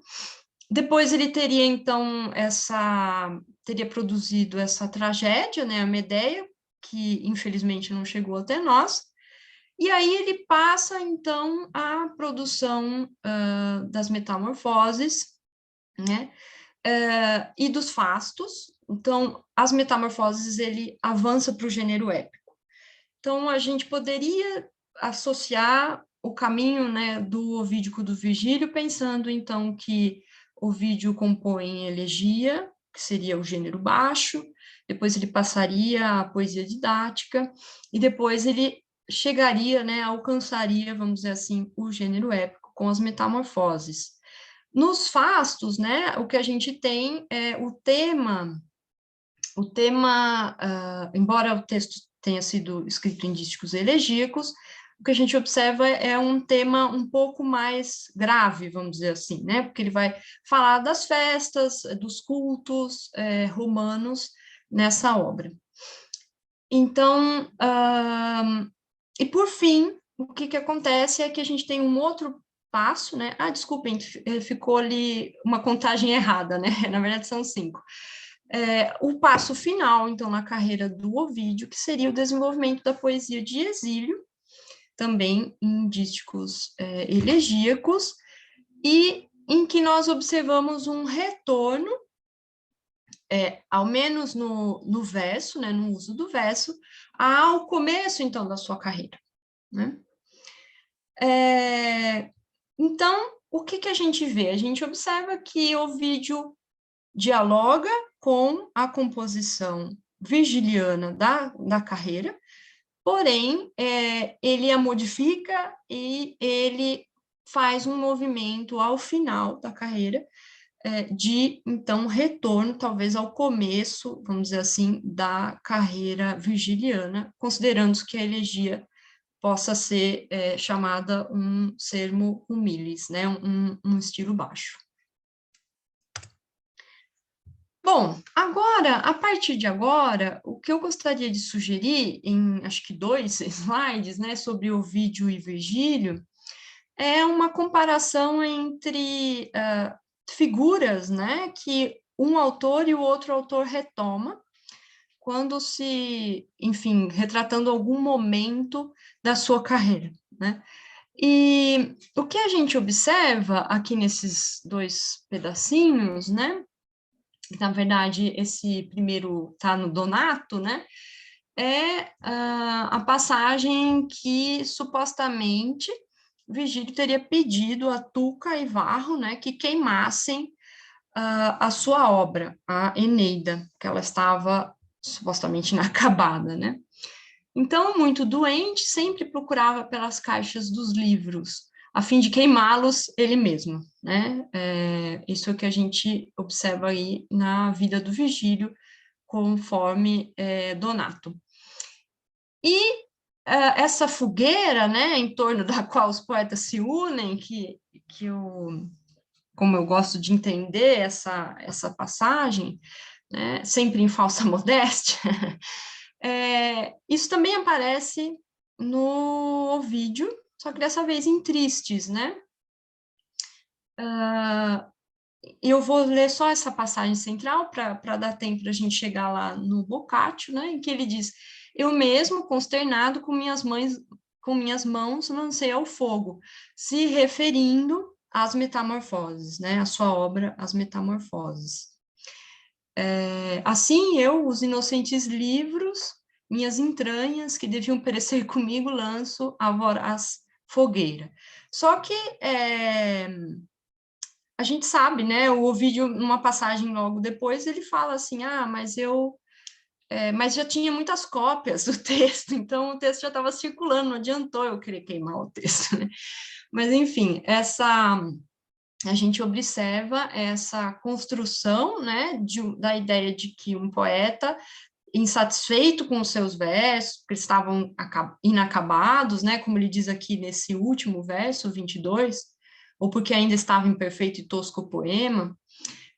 Depois ele teria, então, teria produzido essa tragédia, né, a Medeia, que infelizmente não chegou até nós, e aí ele passa, então, à produção das metamorfoses, né, e dos fastos. Então, as metamorfoses, ele avança para o gênero épico. Então, a gente poderia associar o caminho, né, do Ovídio do Virgílio, pensando, então, que Ovídio compõe elegia, que seria o gênero baixo, depois ele passaria à poesia didática, e depois ele chegaria, né, alcançaria, vamos dizer assim, o gênero épico com as metamorfoses. Nos fastos, né, o que a gente tem é o tema, embora o texto tenha sido escrito em dísticos elegíacos, o que a gente observa é um tema um pouco mais grave, vamos dizer assim, né, porque ele vai falar das festas, dos cultos romanos nessa obra. Então, e por fim, o que acontece é que a gente tem um outro passo, né? Desculpem, ficou ali uma contagem errada, né? Na verdade, são 5. O passo final, então, na carreira do Ovídio, que seria o desenvolvimento da poesia de exílio, também em dísticos elegíacos, e em que nós observamos um retorno, ao menos no verso, né, no uso do verso, ao começo, então, da sua carreira, né? Então, o que a gente vê? A gente observa que Ovídio dialoga com a composição virgiliana da carreira, porém, ele a modifica e ele faz um movimento ao final da carreira de, então, retorno, talvez, ao começo, vamos dizer assim, da carreira virgiliana, considerando que a elegia possa ser chamada um sermo humilis, né, um estilo baixo. Bom, agora, a partir de agora, o que eu gostaria de sugerir, em acho que 2 slides, né, sobre Ovídio e Virgílio, é uma comparação entre figuras, né, que um autor e o outro autor retoma, quando se, enfim, retratando algum momento da sua carreira, né? E o que a gente observa aqui nesses 2 pedacinhos, né? Na verdade, esse primeiro está no Donato, né? É a passagem que supostamente Virgílio teria pedido a Tuca e Varro, né, que queimassem a sua obra, a Eneida, que ela estava supostamente inacabada, né? Então, muito doente, sempre procurava pelas caixas dos livros, a fim de queimá-los ele mesmo, né? Isso é o que a gente observa aí na vida do Virgílio, conforme Donato. E essa fogueira, né, em torno da qual os poetas se unem, como eu gosto de entender essa passagem, né, sempre em falsa modéstia, isso também aparece no Ovídio, só que dessa vez em Tristes, né? Eu vou ler só essa passagem central para dar tempo para a gente chegar lá no Boccaccio, né, em que ele diz: eu mesmo, consternado com minhas mãos, lancei ao fogo, se referindo às Metamorfoses, né, a sua obra, As Metamorfoses. Assim eu, os inocentes livros, minhas entranhas, que deviam perecer comigo, lanço a voraz fogueira. Só que a gente sabe, né, o Ovídio, numa passagem logo depois, ele fala assim, mas já tinha muitas cópias do texto, então o texto já estava circulando, não adiantou eu querer queimar o texto, né? Mas, enfim, a gente observa essa construção, né, da ideia de que um poeta, insatisfeito com os seus versos, que estavam inacabados, né, como ele diz aqui nesse último verso, 22, ou porque ainda estava imperfeito e tosco o poema,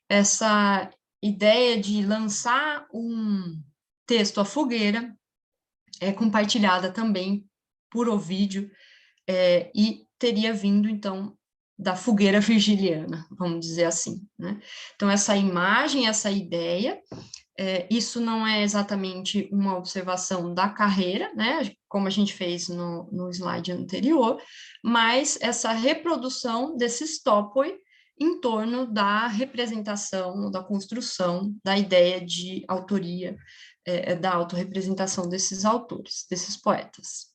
essa ideia de lançar um texto à fogueira é compartilhada também por Ovídio, e teria vindo, então, da fogueira virgiliana, vamos dizer assim, né? Então, essa imagem, essa ideia, isso não é exatamente uma observação da carreira, né, como a gente fez no slide anterior, mas essa reprodução desses topoi em torno da representação, da construção da ideia de autoria, da autorrepresentação desses autores, desses poetas.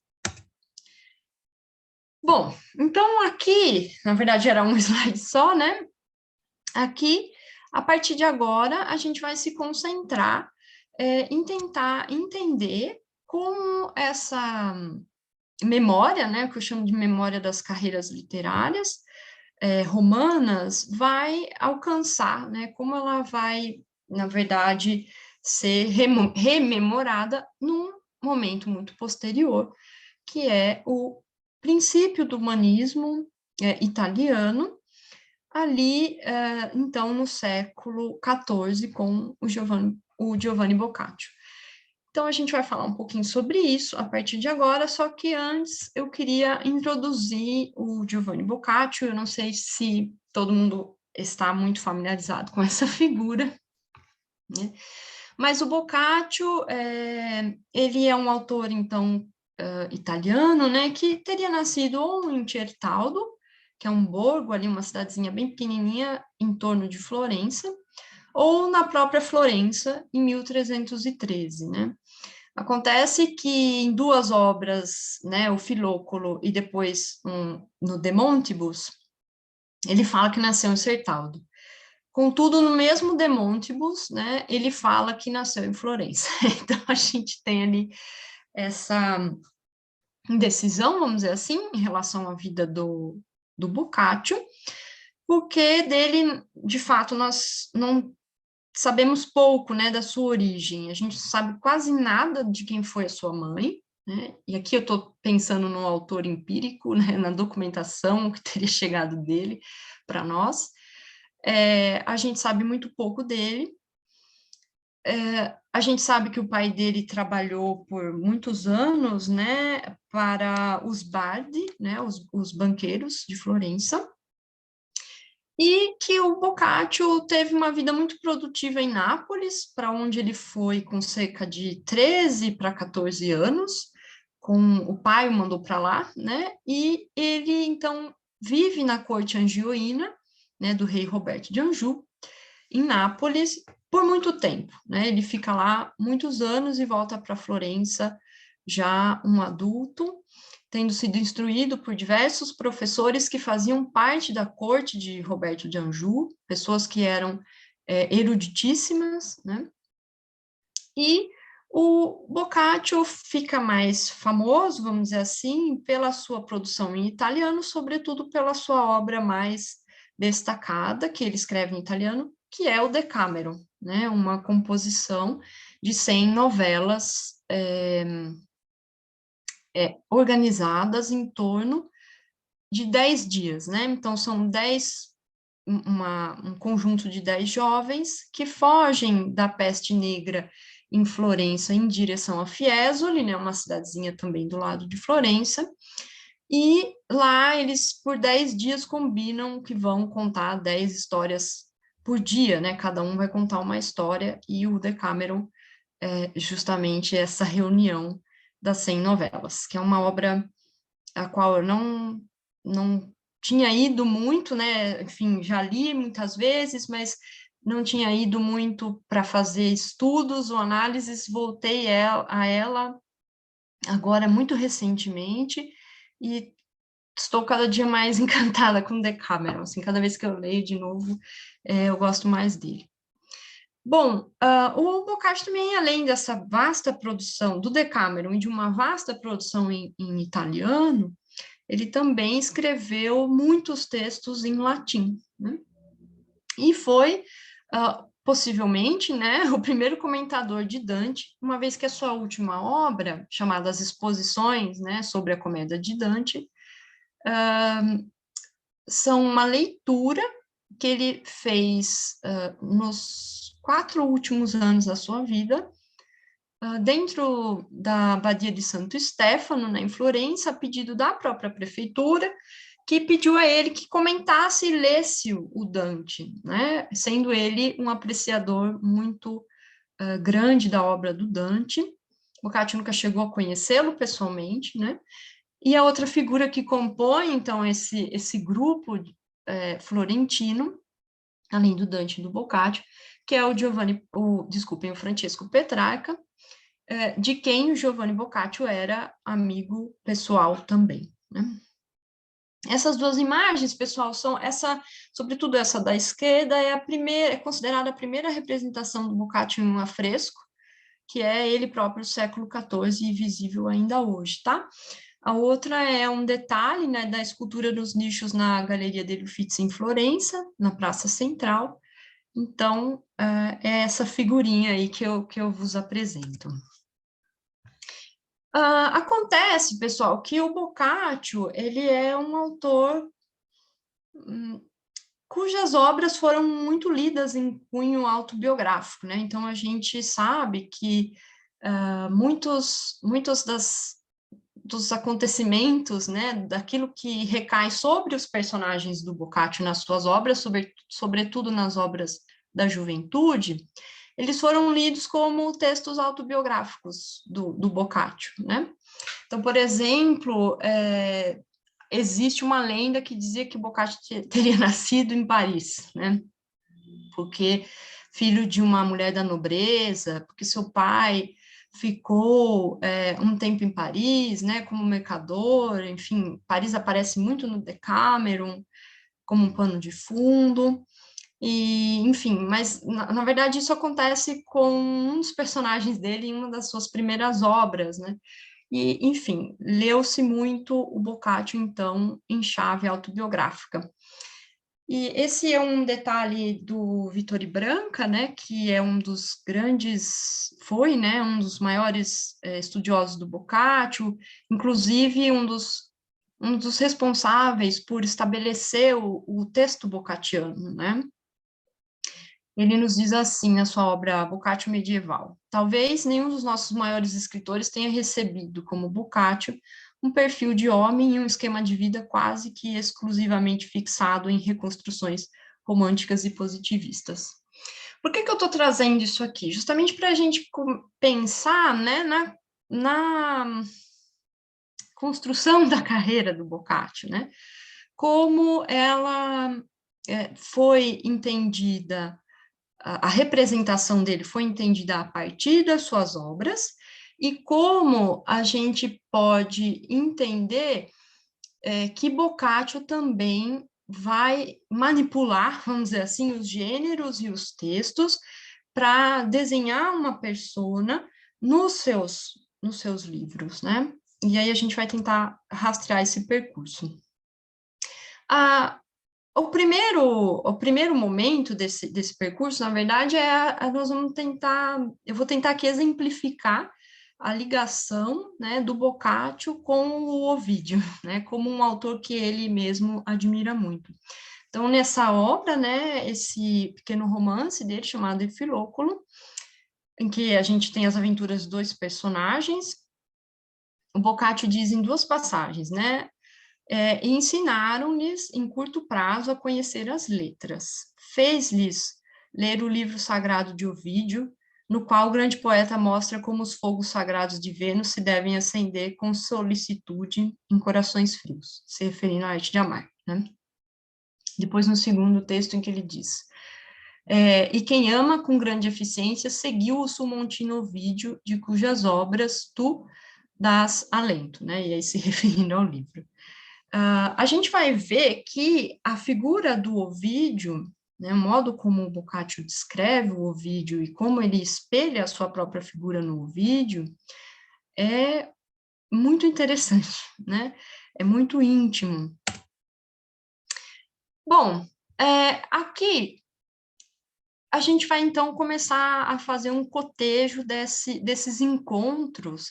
Bom, então aqui, na verdade era um slide só, né? Aqui, a partir de agora, a gente vai se concentrar em tentar entender como essa memória, né, que eu chamo de memória das carreiras literárias romanas, vai alcançar, né, como ela vai, na verdade, ser rememorada num momento muito posterior, que é o princípio do humanismo italiano, ali, então, no século XIV, com o Giovanni Boccaccio. Então, a gente vai falar um pouquinho sobre isso a partir de agora, só que antes eu queria introduzir o Giovanni Boccaccio. Eu não sei se todo mundo está muito familiarizado com essa figura, né? Mas o Boccaccio, ele é um autor, então, italiano, né, que teria nascido ou em Certaldo, que é um borgo ali, uma cidadezinha bem pequenininha em torno de Florença, ou na própria Florença, em 1313, né? Acontece que em duas obras, né, o Filóculo e depois no De Montibus, ele fala que nasceu em Certaldo. Contudo, no mesmo De Montibus, né, ele fala que nasceu em Florença. Então, a gente tem ali essa indecisão, vamos dizer assim, em relação à vida do Boccaccio, porque dele, de fato, nós não sabemos pouco, né, da sua origem. A gente não sabe quase nada de quem foi a sua mãe, né? E aqui eu estou pensando no autor empírico, né, na documentação que teria chegado dele para nós. A gente sabe muito pouco dele. A gente sabe que o pai dele trabalhou por muitos anos, né, para os Bardi, né, os banqueiros de Florença, e que o Boccaccio teve uma vida muito produtiva em Nápoles, para onde ele foi com cerca de 13 para 14 anos, com o pai o mandou para lá, né, e ele, então, vive na corte angioína, né, do rei Roberto de Anjou, em Nápoles, por muito tempo, né, ele fica lá muitos anos e volta para Florença, já um adulto, tendo sido instruído por diversos professores que faziam parte da corte de Roberto de Anjou, pessoas que eram eruditíssimas, né? E o Boccaccio fica mais famoso, vamos dizer assim, pela sua produção em italiano, sobretudo pela sua obra mais destacada, que ele escreve em italiano, que é o Decameron, né? Uma composição de 100 novelas organizadas em torno de 10 dias, né? Então, são 10, um conjunto de 10 jovens que fogem da peste negra em Florença em direção a Fiesole, né? Uma cidadezinha também do lado de Florença, e lá eles, por 10 dias, combinam que vão contar 10 histórias por dia, né? Cada um vai contar uma história, e o Decameron é justamente essa reunião das 100 novelas, que é uma obra a qual eu não tinha ido muito, né? Enfim, já li muitas vezes, mas não tinha ido muito para fazer estudos ou análises, voltei a ela agora muito recentemente, e estou cada dia mais encantada com Decameron, assim, cada vez que eu leio de novo, eu gosto mais dele. Bom, o Boccaccio também, além dessa vasta produção do Decameron e de uma vasta produção em italiano, ele também escreveu muitos textos em latim, né? E foi, possivelmente, né, o primeiro comentador de Dante, uma vez que a sua última obra, chamada As Exposições, né, sobre a Comédia de Dante, são uma leitura que ele fez nos 4 últimos anos da sua vida, dentro da Abadia de Santo Stefano, né, em Florença, a pedido da própria prefeitura, que pediu a ele que comentasse e lesse o Dante, né, sendo ele um apreciador muito grande da obra do Dante. Boccaccio nunca chegou a conhecê-lo pessoalmente, né, e a outra figura que compõe, então, esse grupo florentino, além do Dante e do Boccaccio, que é o Francesco Petrarca, de quem o Giovanni Boccaccio era amigo pessoal também, né? Essas duas imagens, pessoal, são sobretudo essa da esquerda, é considerada a primeira representação do Boccaccio em um afresco, que é ele próprio, século XIV, e visível ainda hoje, tá? A outra é um detalhe, né, da escultura dos nichos na Galeria degli Uffizi em Florença, na Praça Central. Então, é essa figurinha aí que eu vos apresento. Acontece, pessoal, que o Boccaccio, ele é um autor cujas obras foram muito lidas em cunho autobiográfico, né? Então, a gente sabe que muitos dos acontecimentos, né, daquilo que recai sobre os personagens do Boccaccio nas suas obras, sobretudo nas obras da juventude, eles foram lidos como textos autobiográficos do Boccaccio, né? Então, por exemplo, existe uma lenda que dizia que Boccaccio teria nascido em Paris, né? Porque filho de uma mulher da nobreza, porque seu pai ficou um tempo em Paris, né, como mercador, enfim, Paris aparece muito no Decameron como um pano de fundo, e, enfim, mas, na verdade, isso acontece com um dos personagens dele em uma das suas primeiras obras, né, e, enfim, leu-se muito o Boccaccio, então, em chave autobiográfica. E esse é um detalhe do Vittore Branca, né, que é um dos grandes, né, um dos maiores estudiosos do Boccaccio, inclusive um dos responsáveis por estabelecer o texto boccacciano, né? Ele nos diz assim na sua obra Boccaccio Medieval: talvez nenhum dos nossos maiores escritores tenha recebido, como Boccaccio, um perfil de homem e um esquema de vida quase que exclusivamente fixado em reconstruções românticas e positivistas. Por que eu estou trazendo isso aqui? Justamente para a gente pensar, né, na construção da carreira do Boccaccio, né? Como ela foi entendida, a representação dele foi entendida a partir das suas obras, e como a gente pode entender que Boccaccio também vai manipular, vamos dizer assim, os gêneros e os textos para desenhar uma persona nos seus livros, né? E aí a gente vai tentar rastrear esse percurso. O primeiro momento desse percurso, na verdade, eu vou tentar aqui exemplificar a ligação, né, do Boccaccio com o Ovídio, né, como um autor que ele mesmo admira muito. Então, nessa obra, né, esse pequeno romance dele, chamado Il Filocolo, em que a gente tem as aventuras de 2 personagens, o Boccaccio diz em 2 passagens, né, e ensinaram-lhes em curto prazo a conhecer as letras. Fez-lhes ler o livro sagrado de Ovídio, no qual o grande poeta mostra como os fogos sagrados de Vênus se devem acender com solicitude em corações frios, se referindo à arte de amar, né? Depois, no segundo texto, em que ele diz: e quem ama com grande eficiência seguiu o Sumontino Ovídio, de cujas obras tu dás alento, né? E aí se referindo ao livro. A gente vai ver que a figura do Ovídio, né, o modo como o Boccaccio descreve o Ovídio e como ele espelha a sua própria figura no Ovídio, é muito interessante, né? É muito íntimo. Bom, aqui a gente vai, então, começar a fazer um cotejo desses encontros.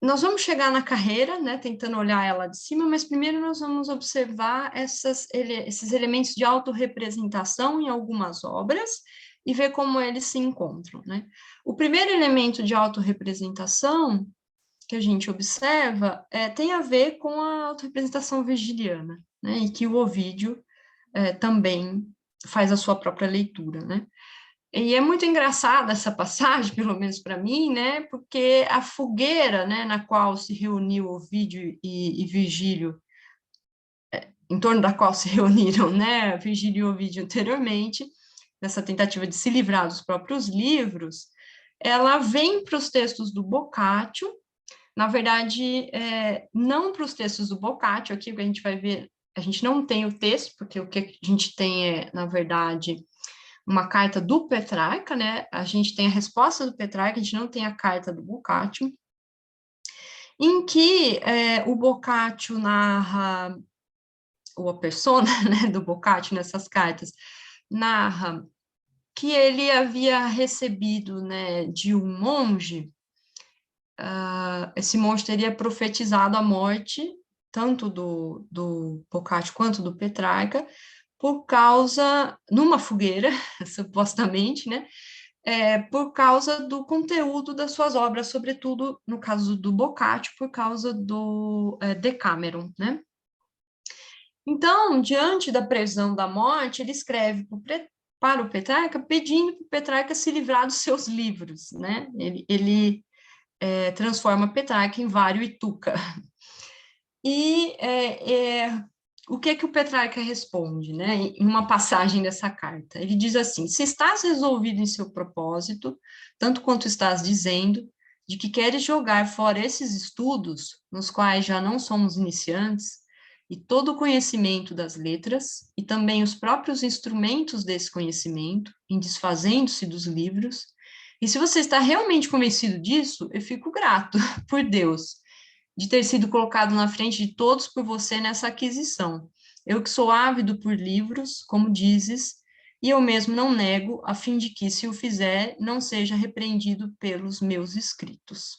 Nós vamos chegar na carreira, né, tentando olhar ela de cima, mas primeiro nós vamos observar esses elementos de autorrepresentação em algumas obras e ver como eles se encontram, né? O primeiro elemento de autorrepresentação que a gente observa tem a ver com a autorrepresentação virgiliana, né, e que o Ovídio também faz a sua própria leitura, né? E é muito engraçada essa passagem, pelo menos para mim, né? Porque a fogueira, né, na qual se reuniu Ovídio e Virgílio, em torno da qual se reuniram, né, Virgílio e Ovídio anteriormente, nessa tentativa de se livrar dos próprios livros, ela vem para os textos do Boccaccio. Na verdade, não para os textos do Boccaccio, aqui o que a gente vai ver, a gente não tem o texto, porque o que a gente tem é, na verdade, uma carta do Petrarca, né? A gente tem a resposta do Petrarca, a gente não tem a carta do Boccaccio, em que o Boccaccio narra, ou a persona, né, do Boccaccio nessas cartas, narra que ele havia recebido, né, de um monge, esse monge teria profetizado a morte, tanto do Boccaccio quanto do Petrarca, por causa, numa fogueira, supostamente, né, por causa do conteúdo das suas obras, sobretudo, no caso do Boccaccio, por causa do Decameron, né. Então, diante da previsão da morte, ele escreve para o Petrarca, pedindo para o Petrarca se livrar dos seus livros, né, ele transforma Petrarca em Vário e Tuca. E o que o Petrarca responde, né, em uma passagem dessa carta? Ele diz assim: se estás resolvido em seu propósito, tanto quanto estás dizendo, de que queres jogar fora esses estudos, nos quais já não somos iniciantes, e todo o conhecimento das letras, e também os próprios instrumentos desse conhecimento, em desfazendo-se dos livros, e se você está realmente convencido disso, eu fico grato, por Deus, de ter sido colocado na frente de todos por você nessa aquisição. Eu que sou ávido por livros, como dizes, e eu mesmo não nego, a fim de que, se o fizer, não seja repreendido pelos meus escritos.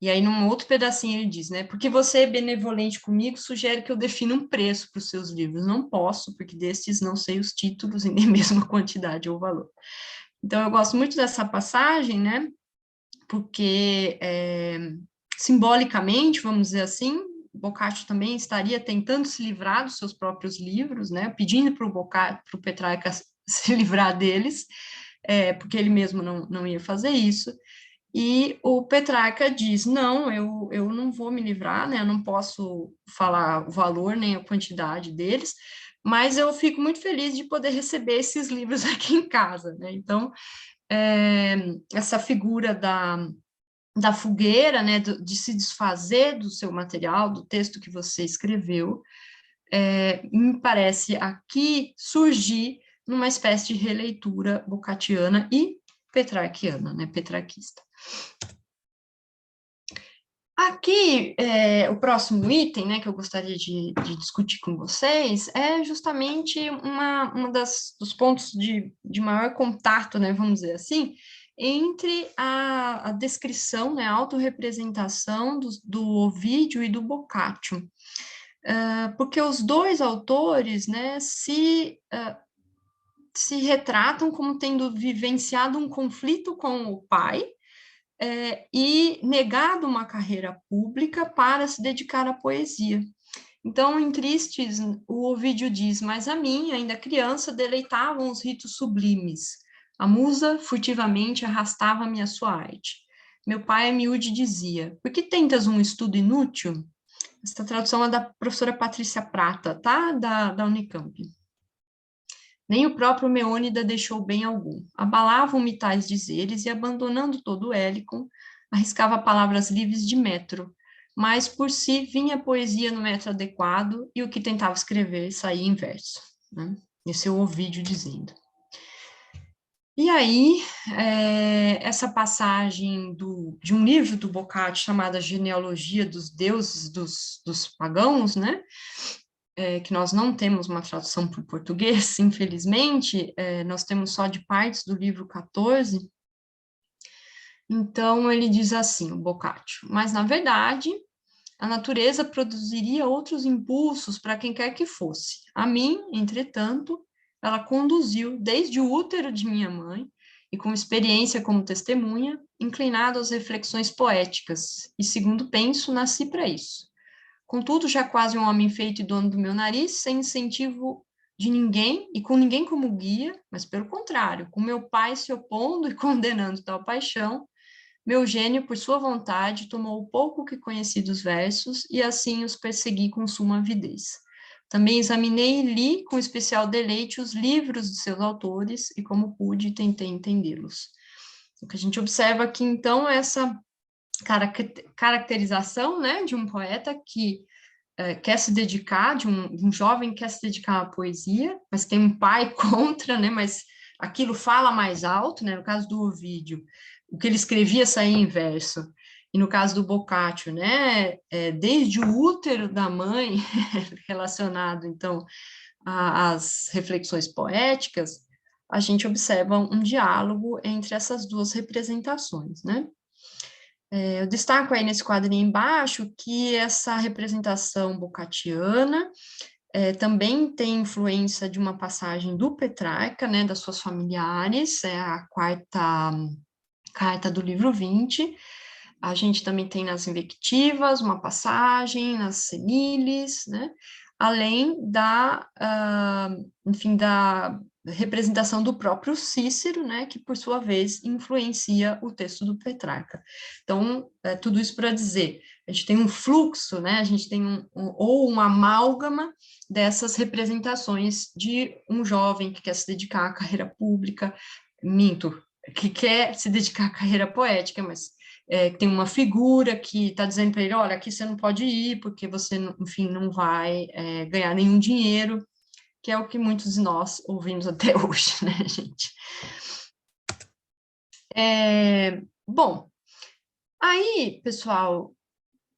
E aí, num outro pedacinho, ele diz, né, porque você é benevolente comigo, sugere que eu defina um preço para os seus livros. Não posso, porque destes não sei os títulos e nem mesmo a quantidade ou valor. Então, eu gosto muito dessa passagem, né, porque, simbolicamente, vamos dizer assim, Boccaccio também estaria tentando se livrar dos seus próprios livros, né, pedindo para o Petrarca se livrar deles, porque ele mesmo não ia fazer isso, e o Petrarca diz, não, eu não vou me livrar, né, eu não posso falar o valor nem a quantidade deles, mas eu fico muito feliz de poder receber esses livros aqui em casa, né, então, essa figura da fogueira, né, de se desfazer do seu material, do texto que você escreveu, me parece aqui surgir numa espécie de releitura boccacciana e petrarquiana, né, petrarquista. Aqui, o próximo item, né, que eu gostaria de discutir com vocês é justamente dos pontos de maior contato, né, vamos dizer assim, entre a descrição, né, a autorrepresentação do Ovídio e do Boccaccio. Porque os dois autores, né, se retratam como tendo vivenciado um conflito com o pai e negado uma carreira pública para se dedicar à poesia. Então, em Tristes, o Ovídio diz, mas a mim, ainda criança, deleitavam os ritos sublimes. A musa furtivamente arrastava-me a sua arte. Meu pai, a miúde, dizia, por que tentas um estudo inútil? Essa tradução é da professora Patrícia Prata, tá? Da Unicamp. Nem o próprio Meônida deixou bem algum. Abalavam-me tais dizeres e, abandonando todo o Hélicon, arriscava palavras livres de metro, mas por si vinha a poesia no metro adequado e o que tentava escrever saía em verso. Né? Esse é o Ovídio dizendo. E aí, essa passagem de um livro do Boccaccio chamado Genealogia dos Deuses dos Pagãos, né? Que nós não temos uma tradução para o português, infelizmente, nós temos só de partes do livro 14. Então, ele diz assim, o Boccaccio, mas, na verdade, a natureza produziria outros impulsos para quem quer que fosse. A mim, entretanto, ela conduziu desde o útero de minha mãe, e com experiência como testemunha, inclinado às reflexões poéticas, e, segundo penso, nasci para isso. Contudo, já quase um homem feito e dono do meu nariz, sem incentivo de ninguém, e com ninguém como guia, mas, pelo contrário, com meu pai se opondo e condenando tal paixão, meu gênio, por sua vontade, tomou o pouco que conheci dos versos, e assim os persegui com suma avidez. Também examinei e li com especial deleite os livros de seus autores, e como pude, tentei entendê-los. O que a gente observa aqui, então, é essa caracterização, né, de um poeta que quer se dedicar, de um jovem que quer se dedicar à poesia, mas tem um pai contra, né, mas aquilo fala mais alto, né, no caso do Ovídio, o que ele escrevia saía em verso, e no caso do Boccaccio, né, desde o útero da mãe, relacionado, então, às reflexões poéticas, a gente observa um diálogo entre essas duas representações, né. Eu destaco aí nesse quadrinho embaixo que essa representação boccacciana também tem influência de uma passagem do Petrarca, né, das suas familiares, é a quarta carta do livro 20. A gente também tem nas invectivas uma passagem, nas seniles, né, além enfim, da representação do próprio Cícero, né, que, por sua vez, influencia o texto do Petrarca. Então, tudo isso para dizer, a gente tem um fluxo, né, a gente tem um amálgama dessas representações de um jovem que quer se dedicar à carreira pública, que quer se dedicar à carreira poética, mas tem uma figura que está dizendo para ele, olha, aqui você não pode ir, porque você, enfim, não vai ganhar nenhum dinheiro, que é o que muitos de nós ouvimos até hoje, né, gente? Bom, aí, pessoal,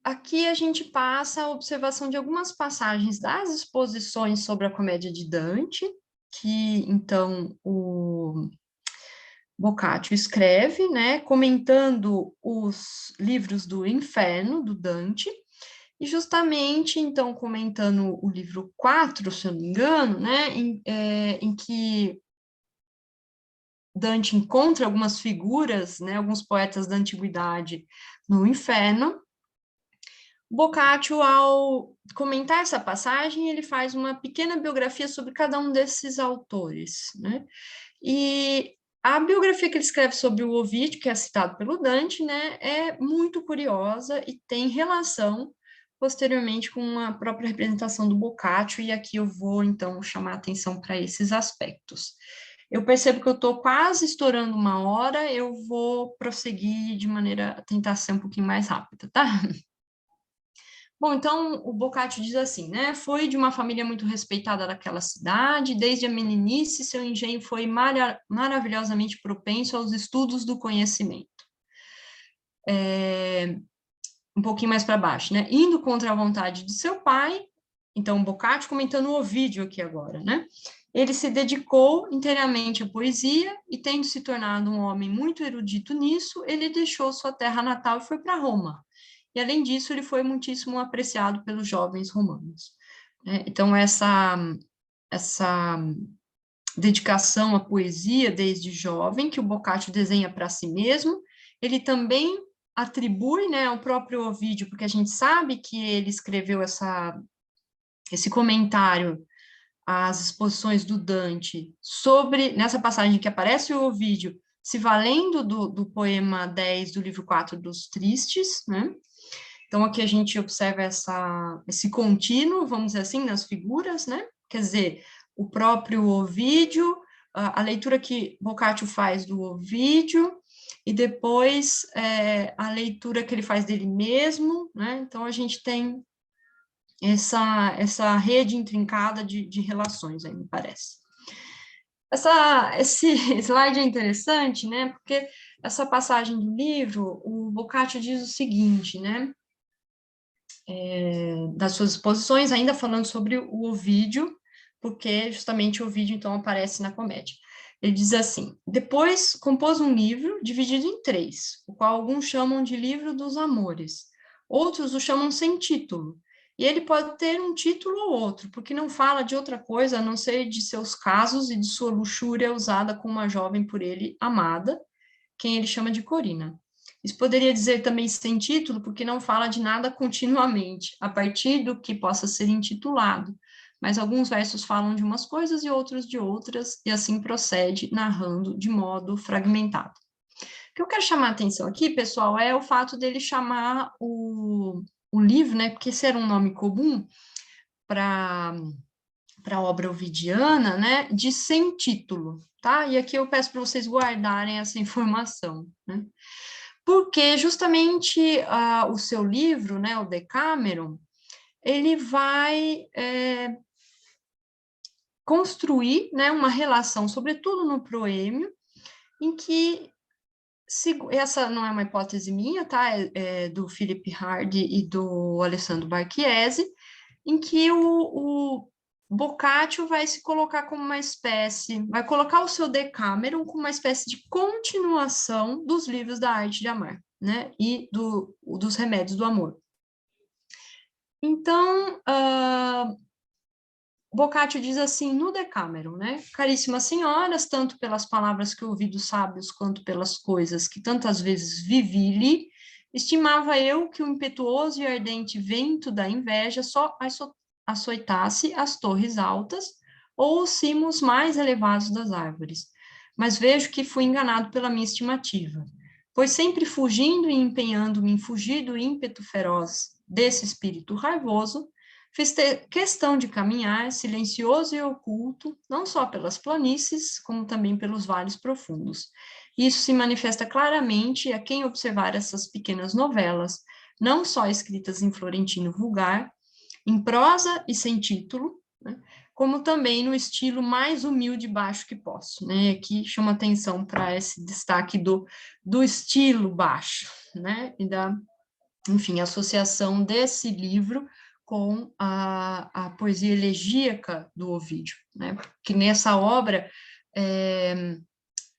aqui a gente passa a observação de algumas passagens das exposições sobre a comédia de Dante, que, então, o Boccaccio escreve, né, comentando os livros do Inferno, do Dante, e justamente, então, comentando o livro 4, se eu não me engano, né, em que Dante encontra algumas figuras, né, alguns poetas da antiguidade no Inferno. Boccaccio, ao comentar essa passagem, ele faz uma pequena biografia sobre cada um desses autores, né, e a biografia que ele escreve sobre o Ovídio, que é citado pelo Dante, né, é muito curiosa e tem relação posteriormente com a própria representação do Boccaccio, e aqui eu vou, então, chamar a atenção para esses aspectos. Eu percebo que eu estou quase estourando 1 hora, eu vou prosseguir de maneira a tentar ser um pouquinho mais rápida, tá? Bom, então, o Boccaccio diz assim, né, foi de uma família muito respeitada daquela cidade, desde a meninice, seu engenho foi maravilhosamente propenso aos estudos do conhecimento. Um pouquinho mais para baixo, né, indo contra a vontade de seu pai, então, Boccaccio comentando o Ovídio aqui agora, né, ele se dedicou inteiramente à poesia e, tendo se tornado um homem muito erudito nisso, ele deixou sua terra natal e foi para Roma. E, além disso, ele foi muitíssimo apreciado pelos jovens romanos. Então, essa dedicação à poesia desde jovem, que o Boccaccio desenha para si mesmo, ele também atribui, né, ao próprio Ovídio, porque a gente sabe que ele escreveu esse comentário às exposições do Dante nessa passagem que aparece o Ovídio, se valendo do poema 10 do livro 4 dos Tristes, né? Então, aqui a gente observa esse contínuo, vamos dizer assim, nas figuras, né? Quer dizer, o próprio Ovídio, a leitura que Boccaccio faz do Ovídio, e depois a leitura que ele faz dele mesmo, né? Então, a gente tem essa rede intrincada de relações aí, me parece. Esse slide é interessante, né? Porque essa passagem do livro, o Boccaccio diz o seguinte, né? Das suas exposições, ainda falando sobre o Ovídio, porque justamente o Ovídio, então, aparece na comédia. Ele diz assim: depois compôs um livro dividido em 3, o qual alguns chamam de livro dos amores, outros o chamam sem título, e ele pode ter um título ou outro, porque não fala de outra coisa a não ser de seus casos e de sua luxúria usada com uma jovem por ele amada, quem ele chama de Corina. Isso poderia dizer também sem título, porque não fala de nada continuamente, a partir do que possa ser intitulado, mas alguns versos falam de umas coisas e outros de outras, e assim procede, narrando de modo fragmentado. O que eu quero chamar a atenção aqui, pessoal, é o fato dele chamar o livro, né, porque esse era um nome comum para a obra ovidiana, né, de sem título, tá? E aqui eu peço para vocês guardarem essa informação, né? Porque justamente o seu livro, né, o Decameron, ele vai construir, né, uma relação, sobretudo no proêmio, em que, essa não é uma hipótese minha, tá? É do Philip Hardy e do Alessandro Barchiesi, em que o Boccaccio vai se colocar como uma espécie, vai colocar o seu Decameron como uma espécie de continuação dos livros da arte de amar, né, e dos remédios do amor. Então, Boccaccio diz assim no Decameron, né, caríssimas senhoras, tanto pelas palavras que ouvi dos sábios, quanto pelas coisas que tantas vezes vivi-lhe, estimava eu que o impetuoso e ardente vento da inveja só açoitasse as torres altas ou os cimos mais elevados das árvores. Mas vejo que fui enganado pela minha estimativa, pois sempre fugindo e empenhando-me em fugir do ímpeto feroz desse espírito raivoso, fiz questão de caminhar silencioso e oculto, não só pelas planícies, como também pelos vales profundos. Isso se manifesta claramente a quem observar essas pequenas novelas, não só escritas em florentino vulgar, em prosa e sem título, né, como também no estilo mais humilde e baixo que posso, né? Aqui chama atenção para esse destaque do estilo baixo, né? E enfim, a associação desse livro com a poesia elegíaca do Ovídio, né? Que nessa obra,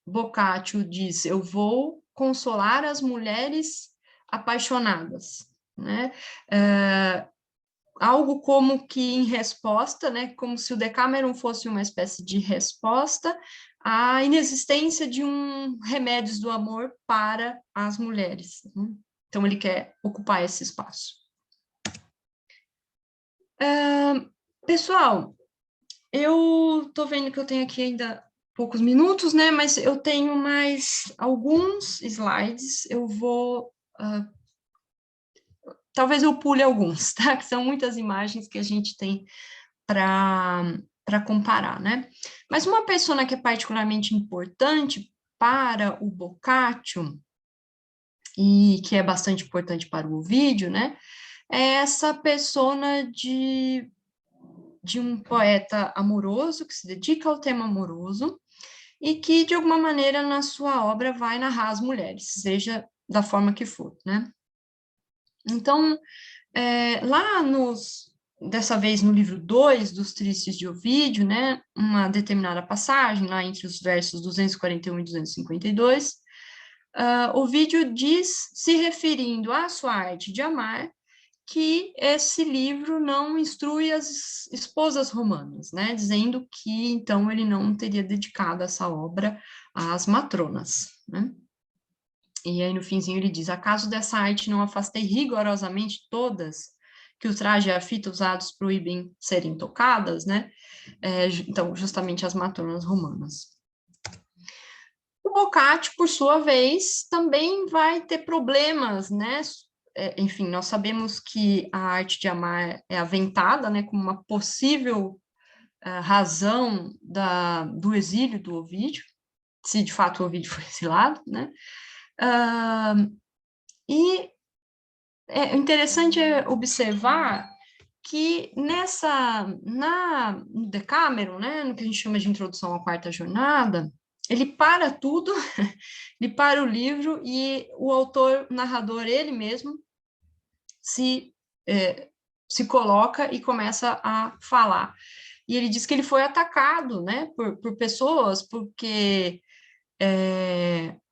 Boccaccio diz: eu vou consolar as mulheres apaixonadas, né? Algo como que em resposta, né, como se o Decameron fosse uma espécie de resposta à inexistência de remédios do amor para as mulheres, né? Então, ele quer ocupar esse espaço. Pessoal, eu estou vendo que eu tenho aqui ainda poucos minutos, né, mas eu tenho mais alguns slides, eu vou... talvez eu pule alguns, tá? Que são muitas imagens que a gente tem para comparar, né? Mas uma persona que é particularmente importante para o Boccaccio, e que é bastante importante para o Ovídio, né? É essa persona de um poeta amoroso, que se dedica ao tema amoroso, e que, de alguma maneira, na sua obra, vai narrar as mulheres, seja da forma que for, né? Então, lá nos dessa vez no livro 2 dos Tristes de Ovídio, né, uma determinada passagem, lá entre os versos 241 e 252, Ovídio diz, se referindo à sua arte de amar, que esse livro não instrui as esposas romanas, né, dizendo que, então, ele não teria dedicado essa obra às matronas, né. E aí, no finzinho, ele diz, acaso dessa arte não afastei rigorosamente todas, que o traje e a fita usados proíbem serem tocadas, né, então, justamente as matronas romanas. O Boccaccio, por sua vez, também vai ter problemas, né, enfim, nós sabemos que a arte de amar é aventada, né, como uma possível razão do exílio do Ovídio, se de fato o Ovídio foi exilado, né, e é interessante observar que no Decameron, né, no que a gente chama de introdução à quarta jornada, ele para tudo, ele para o livro e o autor, o narrador, ele mesmo, se coloca e começa a falar. E ele diz que ele foi atacado, né, por pessoas, porque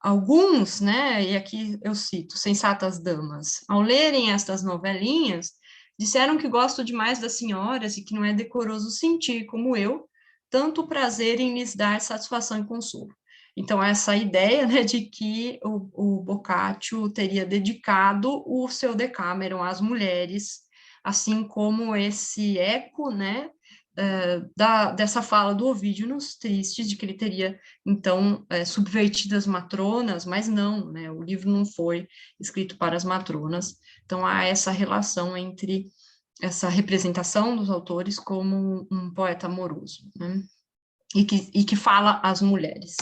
alguns, né, e aqui eu cito, sensatas damas, ao lerem estas novelinhas, disseram que gosto demais das senhoras e que não é decoroso sentir, como eu, tanto prazer em lhes dar satisfação e consolo. Então, essa ideia, né, de que o Boccaccio teria dedicado o seu Decameron às mulheres, assim como esse eco, né, dessa fala do Ovídio nos Tristes, de que ele teria, então, subvertido as matronas, mas não, né, o livro não foi escrito para as matronas, então há essa relação entre essa representação dos autores como um poeta amoroso, né, e que fala às mulheres.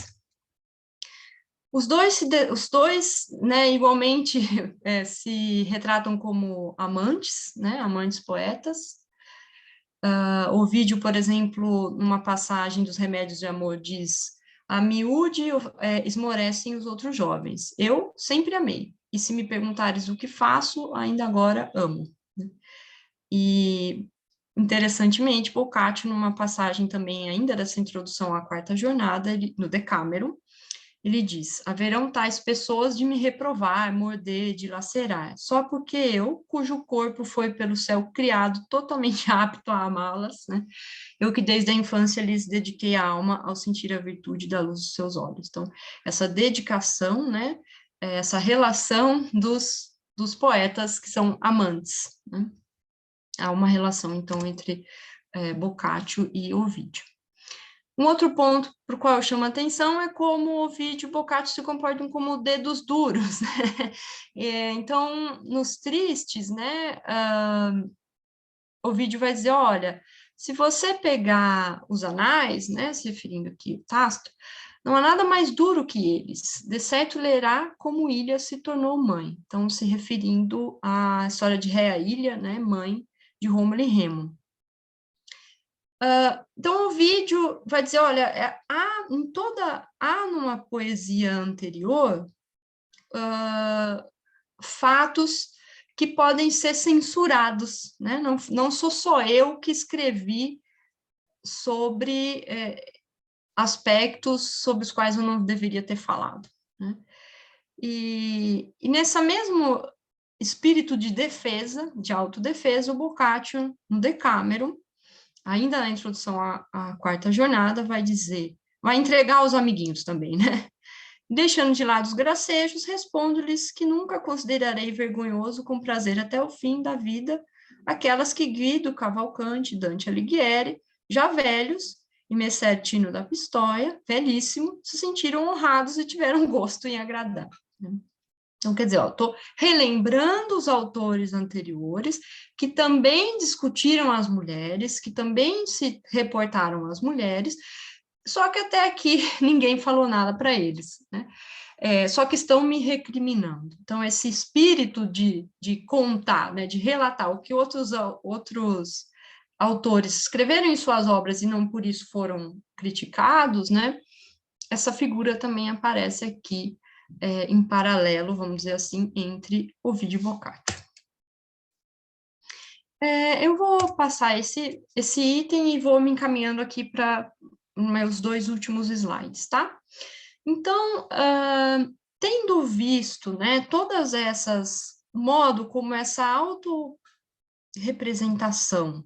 Os dois, né, igualmente se retratam como amantes, né, amantes poetas. Ovídio, por exemplo, numa passagem dos Remédios de Amor, diz: a miúde esmorecem os outros jovens. Eu sempre amei, e se me perguntares o que faço, ainda agora amo. E, interessantemente, Boccaccio, numa passagem também ainda dessa introdução à quarta jornada, no Decameron, ele diz: haverão tais pessoas de me reprovar, morder, dilacerar, só porque eu, cujo corpo foi pelo céu criado totalmente apto a amá-las, né? Eu que desde a infância lhes dediquei a alma ao sentir a virtude da luz dos seus olhos. Então, essa dedicação, né? Essa relação dos poetas que são amantes, né? Há uma relação, então, entre Boccaccio e Ovídio. Um outro ponto para o qual eu chamo a atenção é como o Ovídio e o Boccaccio se comportam como dedos duros, né? Então, nos Tristes, né, Ovídio vai dizer, olha, se você pegar os anais, né, se referindo aqui ao Tácito, não há nada mais duro que eles, de certo lerá como Ilha se tornou mãe, então se referindo à história de Réa Ilha, né, mãe de Rômulo e Remo. Então, o Ovídio vai dizer, olha, há numa poesia anterior fatos que podem ser censurados, né? Não sou só eu que escrevi sobre aspectos sobre os quais eu não deveria ter falado, né? E nesse mesmo espírito de defesa, de autodefesa, o Boccaccio, no Decameron, ainda na introdução à quarta jornada, vai entregar aos amiguinhos também, né? Deixando de lado os gracejos, respondo-lhes que nunca considerarei vergonhoso com prazer até o fim da vida aquelas que Guido Cavalcanti, Dante Alighieri, já velhos, e Messer Tino da Pistoia, velhíssimo, se sentiram honrados e tiveram gosto em agradar, né? Então, quer dizer, estou relembrando os autores anteriores que também discutiram as mulheres, que também se reportaram às mulheres, só que até aqui ninguém falou nada para eles, né? Só que estão me recriminando. Então, esse espírito de contar, né, de relatar o que outros autores escreveram em suas obras e não por isso foram criticados, né? Essa figura também aparece aqui em paralelo, vamos dizer assim, entre Ovídio e Boccaccio. Eu vou passar esse item e vou me encaminhando aqui para meus 2 últimos slides, tá? Então, tendo visto, né, todas essas, modo como essa autorrepresentação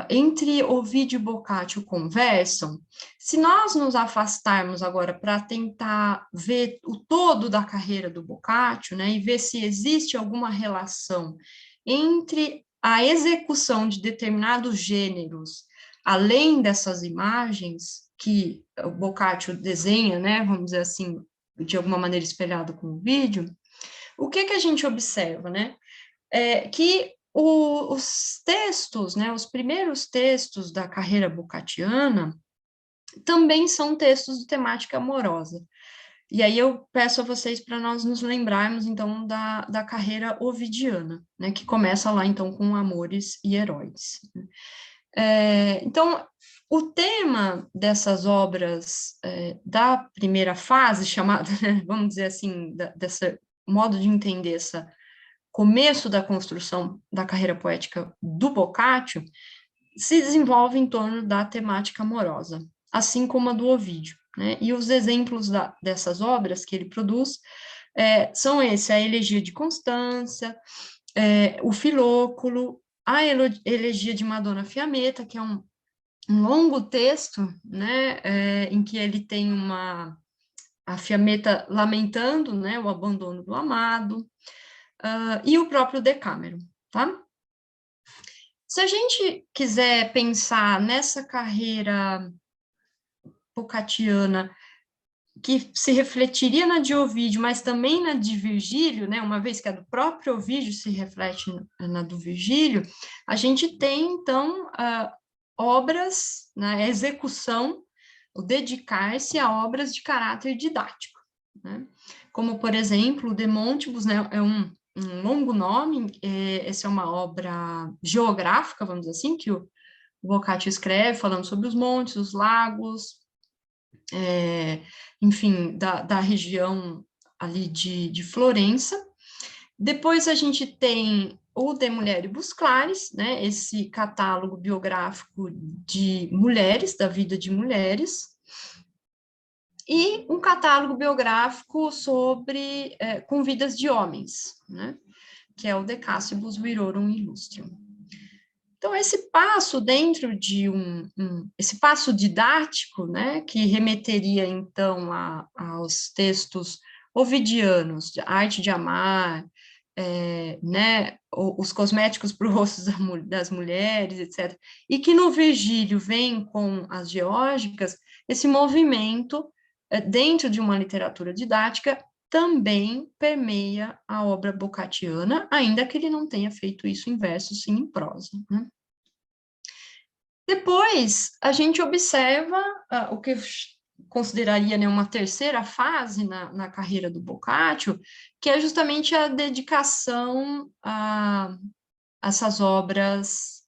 entre Ovídio e Boccaccio conversam, se nós nos afastarmos agora para tentar ver o todo da carreira do Boccaccio, né, e ver se existe alguma relação entre a execução de determinados gêneros, além dessas imagens que o Boccaccio desenha, né, vamos dizer assim, de alguma maneira espelhado com o vídeo, o que a gente observa, né? Que os textos, né, os primeiros textos da carreira boccacciana também são textos de temática amorosa. E aí eu peço a vocês para nós nos lembrarmos, então, da carreira ovidiana, né, que começa lá, então, com Amores e Heróis. Então, o tema dessas obras da primeira fase, chamada, né, vamos dizer assim, desse modo de entender essa começo da construção da carreira poética do Boccaccio, se desenvolve em torno da temática amorosa, assim como a do Ovídio, né? E os exemplos dessas obras que ele produz são esses: a Elegia de Constância, o Filóculo, a Elegia de Madonna Fiammetta, que é um longo texto, né, em que ele tem a Fiammetta lamentando, né, o abandono do amado, e o próprio Decameron, tá? Se a gente quiser pensar nessa carreira boccacciana que se refletiria na de Ovídio, mas também na de Virgílio, né, uma vez que a do próprio Ovídio se reflete na do Virgílio, a gente tem, então, obras, né, execução, o dedicar-se a obras de caráter didático, né? Como, por exemplo, o De Montibus, né, é um longo nome, essa é uma obra geográfica, vamos dizer assim, que o Boccaccio escreve, falando sobre os montes, os lagos, enfim, da região ali de Florença. Depois a gente tem o De Mulieribus Claris, né, esse catálogo biográfico de mulheres, da vida de mulheres, e um catálogo biográfico sobre com vidas de homens, né, que é o De Cassibus Virorum Illustrium. Então, esse passo dentro de esse passo didático, né, que remeteria, então, aos textos ovidianos, de Arte de Amar, né, os cosméticos para o rosto das mulheres, etc., e que no Virgílio vem com as geórgicas, esse movimento, dentro de uma literatura didática, também permeia a obra boccacciana, ainda que ele não tenha feito isso em verso, sim em prosa, né? Depois, a gente observa o que eu consideraria, né, uma terceira fase na carreira do Boccaccio, que é justamente a dedicação a essas obras,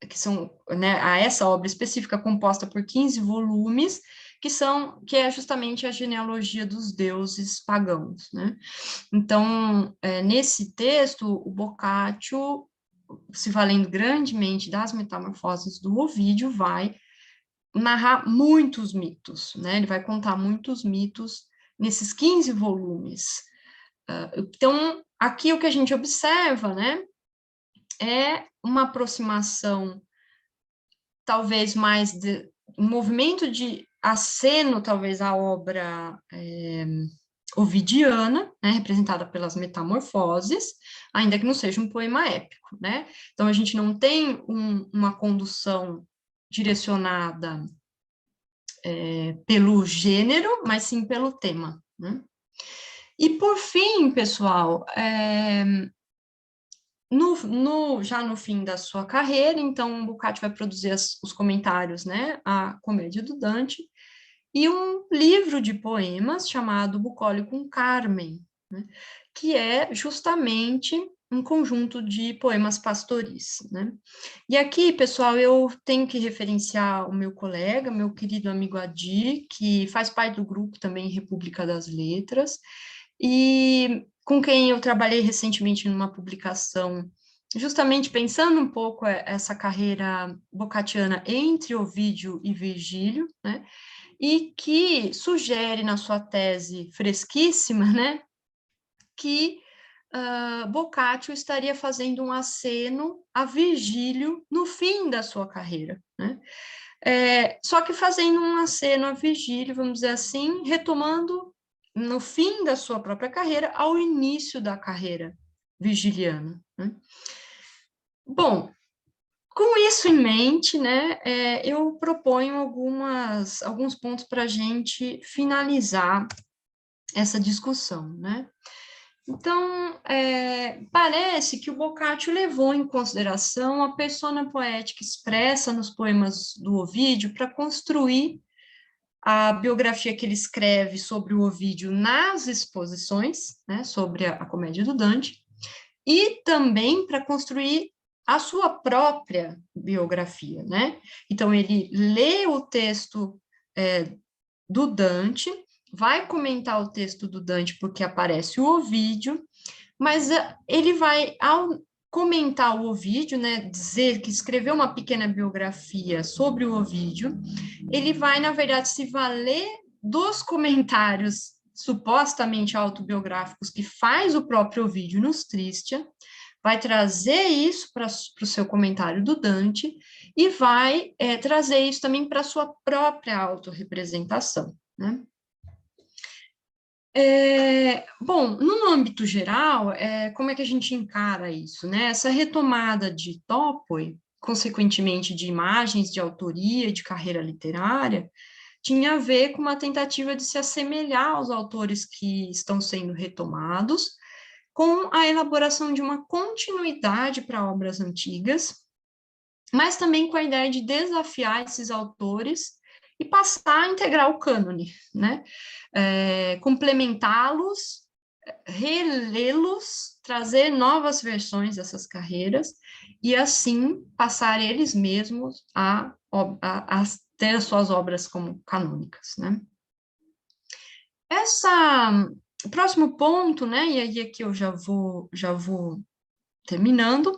que são, né, a essa obra específica composta por 15 volumes, que é justamente a genealogia dos deuses pagãos, né? Então, nesse texto, o Boccaccio, se valendo grandemente das metamorfoses do Ovídio, vai narrar muitos mitos, né? Ele vai contar muitos mitos nesses 15 volumes. Então, aqui o que a gente observa, né, é uma aproximação, talvez mais um movimento de aceno, talvez, à obra ovidiana, né, representada pelas metamorfoses, ainda que não seja um poema épico, né? Então, a gente não tem uma condução direcionada pelo gênero, mas sim pelo tema, né? E, por fim, pessoal, já no fim da sua carreira, então, o Boccaccio vai produzir os comentários, né, à Comédia do Dante, e um livro de poemas chamado Bucólicum Carmen, né, que é justamente um conjunto de poemas pastoris, né? E aqui, pessoal, eu tenho que referenciar o meu colega, meu querido amigo Adi, que faz parte do grupo também República das Letras, e com quem eu trabalhei recentemente numa publicação justamente pensando um pouco essa carreira boccacciana entre Ovídio e Virgílio, né, e que sugere na sua tese fresquíssima, né, que Boccaccio estaria fazendo um aceno a Virgílio no fim da sua carreira, né? Só que fazendo um aceno a Virgílio, vamos dizer assim, retomando no fim da sua própria carreira ao início da carreira virgiliana, né? Bom, com isso em mente, né, eu proponho alguns pontos para a gente finalizar essa discussão, né? Então, parece que o Boccaccio levou em consideração a persona poética expressa nos poemas do Ovídio para construir a biografia que ele escreve sobre o Ovídio nas exposições, né, sobre a comédia do Dante, e também para construir a sua própria biografia, né? Então, ele lê o texto do Dante, vai comentar o texto do Dante porque aparece o Ovídio, mas ele vai, ao comentar o Ovídio, né, dizer que escreveu uma pequena biografia sobre o Ovídio, ele vai, na verdade, se valer dos comentários supostamente autobiográficos que faz o próprio Ovídio nos Tristia, vai trazer isso para o seu comentário do Dante e vai trazer isso também para a sua própria autorrepresentação, né? Bom, no âmbito geral, como é que a gente encara isso, né? Essa retomada de Topoi, consequentemente de imagens de autoria e de carreira literária, tinha a ver com uma tentativa de se assemelhar aos autores que estão sendo retomados, com a elaboração de uma continuidade para obras antigas, mas também com a ideia de desafiar esses autores e passar a integrar o cânone, né? Complementá-los, relê-los, trazer novas versões dessas carreiras e, assim, passar eles mesmos a ter as suas obras como canônicas, né? O próximo ponto, né, e aí aqui eu já vou terminando,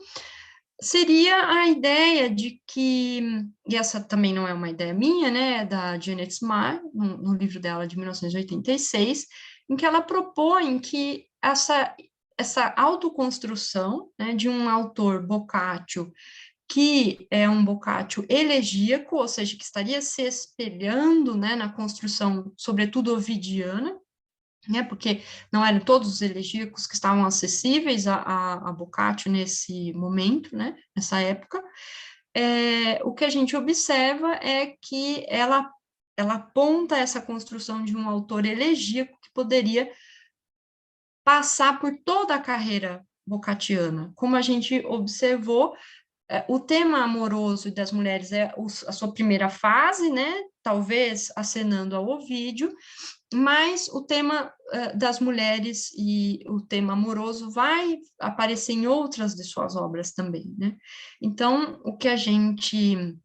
seria a ideia de que, e essa também não é uma ideia minha, né, é da Janet Smart, no livro dela de 1986, em que ela propõe que essa autoconstrução, né, de um autor Boccaccio, que é um Boccaccio elegíaco, ou seja, que estaria se espelhando, né, na construção, sobretudo ovidiana, né, porque não eram todos os elegíacos que estavam acessíveis a Boccaccio nesse momento, né, nessa época. O que a gente observa é que ela aponta essa construção de um autor elegíaco que poderia passar por toda a carreira boccacciana. Como a gente observou, o tema amoroso das mulheres é a sua primeira fase, né, talvez acenando ao Ovídio, mas o tema das mulheres e o tema amoroso vai aparecer em outras de suas obras também, né? Então, o que a gente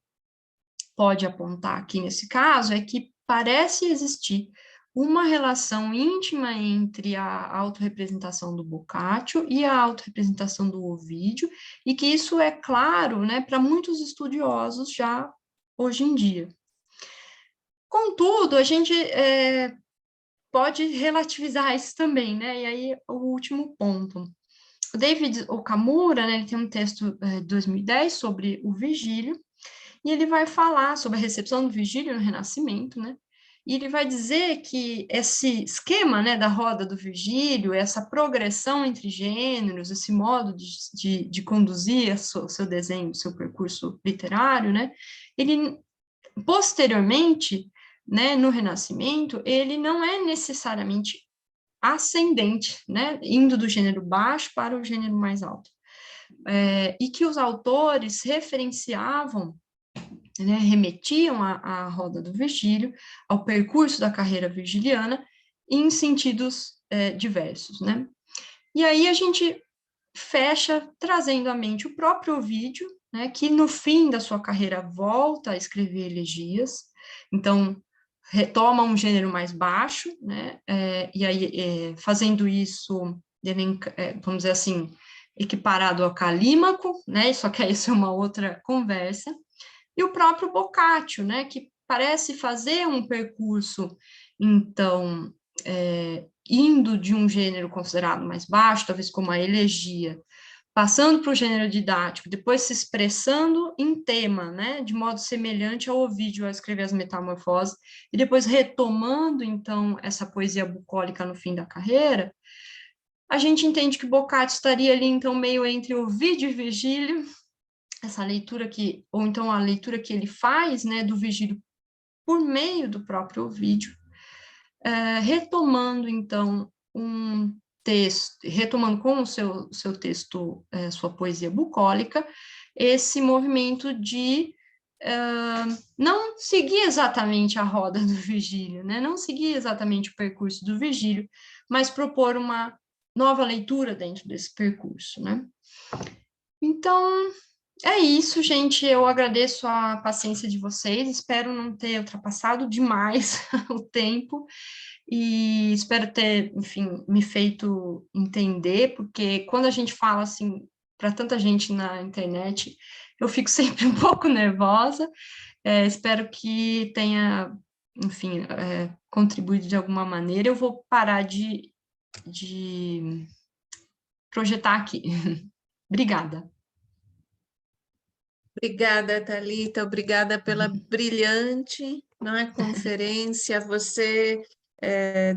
pode apontar aqui nesse caso é que parece existir uma relação íntima entre a autorrepresentação do Boccaccio e a autorrepresentação do Ovídio, e que isso é claro, né, para muitos estudiosos já hoje em dia. Contudo, a gente pode relativizar isso também, né? E aí, o último ponto. O David Okamura, né, ele tem um texto de 2010 sobre o Virgílio, e ele vai falar sobre a recepção do Virgílio no Renascimento, né? E ele vai dizer que esse esquema, né, da roda do Virgílio, essa progressão entre gêneros, esse modo de conduzir o seu desenho, o seu percurso literário, né? Ele, posteriormente, né, no Renascimento, ele não é necessariamente ascendente, né, indo do gênero baixo para o gênero mais alto. E que os autores referenciavam, né, remetiam à roda do Virgílio, ao percurso da carreira virgiliana, em sentidos diversos, né? E aí a gente fecha trazendo à mente o próprio Ovídio, né, que no fim da sua carreira volta a escrever elegias, então retoma um gênero mais baixo, né, e aí fazendo isso, vamos dizer assim, equiparado ao Calímaco, né? Só que isso é uma outra conversa. E o próprio Boccaccio, né? Que parece fazer um percurso, então, indo de um gênero considerado mais baixo, talvez como a elegia, passando para o gênero didático, depois se expressando em tema, né, de modo semelhante ao Ovídio ao escrever as Metamorfoses, e depois retomando, então, essa poesia bucólica no fim da carreira, a gente entende que Boccaccio estaria ali, então, meio entre Ovídio e Virgílio, essa leitura que, ou então a leitura que ele faz, né, do Virgílio por meio do próprio Ovídio, retomando, então, um texto, retomando com o seu texto, sua poesia bucólica, esse movimento de não seguir exatamente a roda do Virgílio, né? Não seguir exatamente o percurso do Virgílio, mas propor uma nova leitura dentro desse percurso, né? Então, é isso, gente. Eu agradeço a paciência de vocês, espero não ter ultrapassado demais o tempo, e espero ter, enfim, me feito entender, porque quando a gente fala assim para tanta gente na internet, eu fico sempre um pouco nervosa. Espero que tenha, enfim, contribuído de alguma maneira. Eu vou parar de projetar aqui. Obrigada. Obrigada, Thalita, obrigada pela brilhante, não é, conferência. Você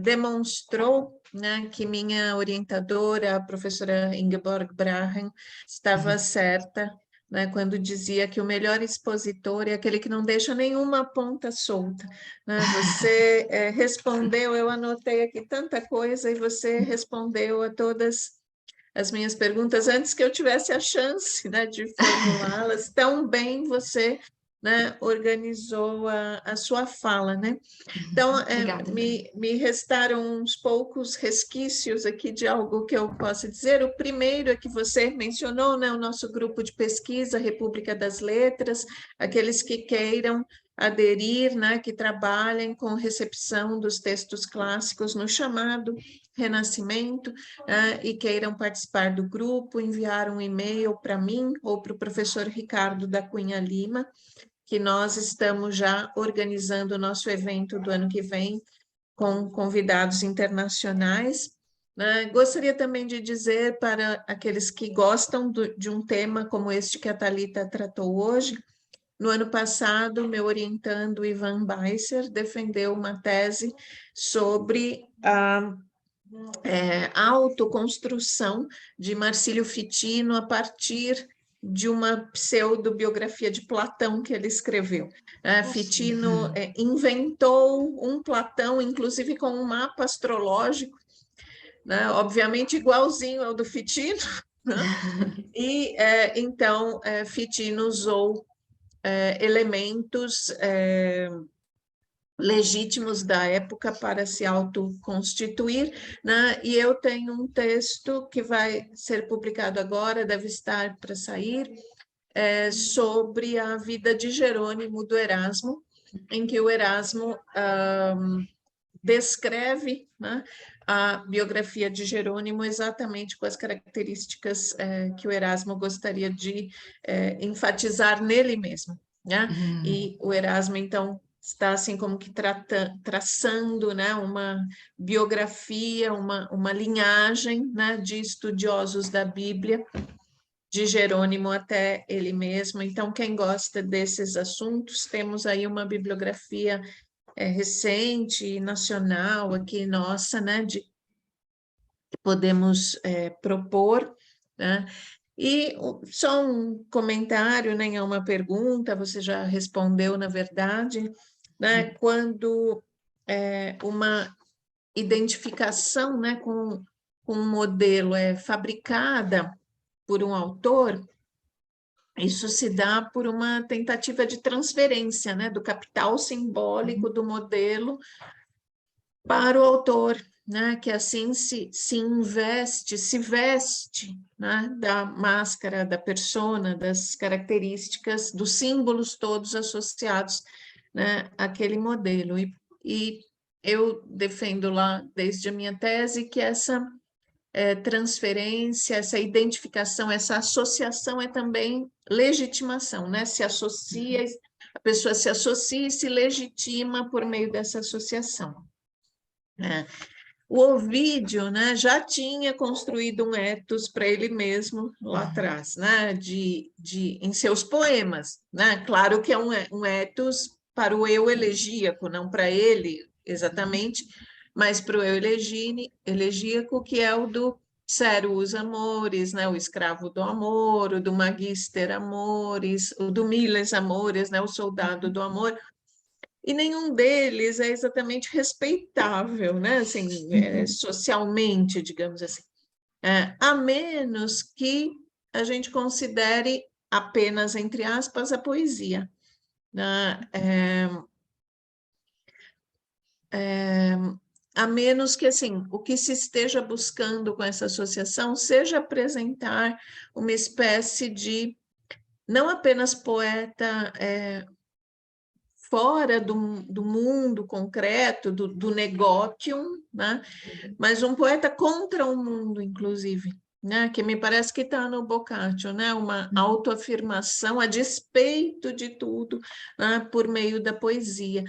demonstrou, né, que minha orientadora, a professora Ingeborg Brahen, estava certa, né, quando dizia que o melhor expositor é aquele que não deixa nenhuma ponta solta. Né? Você respondeu, eu anotei aqui tanta coisa, e você respondeu a todas as minhas perguntas antes que eu tivesse a chance, né, de formulá-las. Tão bem você, né, organizou a sua fala, né? Então, Obrigada. me restaram uns poucos resquícios aqui de algo que eu possa dizer. O primeiro é que você mencionou, né, o nosso grupo de pesquisa, República das Letras, aqueles que queiram aderir, né, que trabalhem com recepção dos textos clássicos no chamado Renascimento, e queiram participar do grupo, enviar um e-mail para mim ou para o professor Ricardo da Cunha Lima, que nós estamos já organizando o nosso evento do ano que vem com convidados internacionais. Gostaria também de dizer para aqueles que gostam de um tema como este que a Thalita tratou hoje, no ano passado, meu orientando Ivan Beisser defendeu uma tese sobre a autoconstrução de Marcílio Fitino a partir de uma pseudobiografia de Platão que ele escreveu. Fitino inventou um Platão, inclusive com um mapa astrológico, né, obviamente igualzinho ao do Fitino, né? E então Fitino usou elementos legítimos da época para se autoconstituir, né? E eu tenho um texto que vai ser publicado agora, deve estar para sair, sobre a vida de Jerônimo do Erasmo, em que o Erasmo descreve, né, a biografia de Jerônimo exatamente com as características que o Erasmo gostaria de enfatizar nele mesmo, né? E o Erasmo, então, está assim como que traçando, né, uma biografia, uma linhagem, né, de estudiosos da Bíblia, de Jerônimo até ele mesmo. Então, quem gosta desses assuntos, temos aí uma bibliografia recente, nacional, aqui nossa, né, que podemos propor, né? E só um comentário, nem é uma pergunta, você já respondeu, na verdade, né? Quando uma identificação, né, com um modelo é fabricada por um autor, isso se dá por uma tentativa de transferência, né, do capital simbólico do modelo para o autor, né, que assim se veste, né, da máscara, da persona, das características, dos símbolos todos associados, né, àquele modelo. E eu defendo lá, desde a minha tese, que essa transferência, essa identificação, essa associação é também legitimação, né? Se associa, a pessoa se associa e se legitima por meio dessa associação. O Ovídio, né, já tinha construído um ethos para ele mesmo lá atrás, né, em seus poemas, né? Claro que é um ethos para o eu elegíaco, não para ele exatamente, mas para o eu elegíaco, que é o do Servus Amores, né, o escravo do amor, o do Magister Amores, o do Miles Amores, né, o soldado do amor. E nenhum deles é exatamente respeitável, né? Assim, socialmente, digamos assim. A menos que a gente considere apenas, entre aspas, a poesia. Né? A menos que, assim, o que se esteja buscando com essa associação seja apresentar uma espécie de, não apenas poeta fora do mundo concreto, do negócio, né? Mas um poeta contra o mundo, inclusive, né? Que me parece que está no Boccaccio, né? Uma autoafirmação a despeito de tudo, né? Por meio da poesia.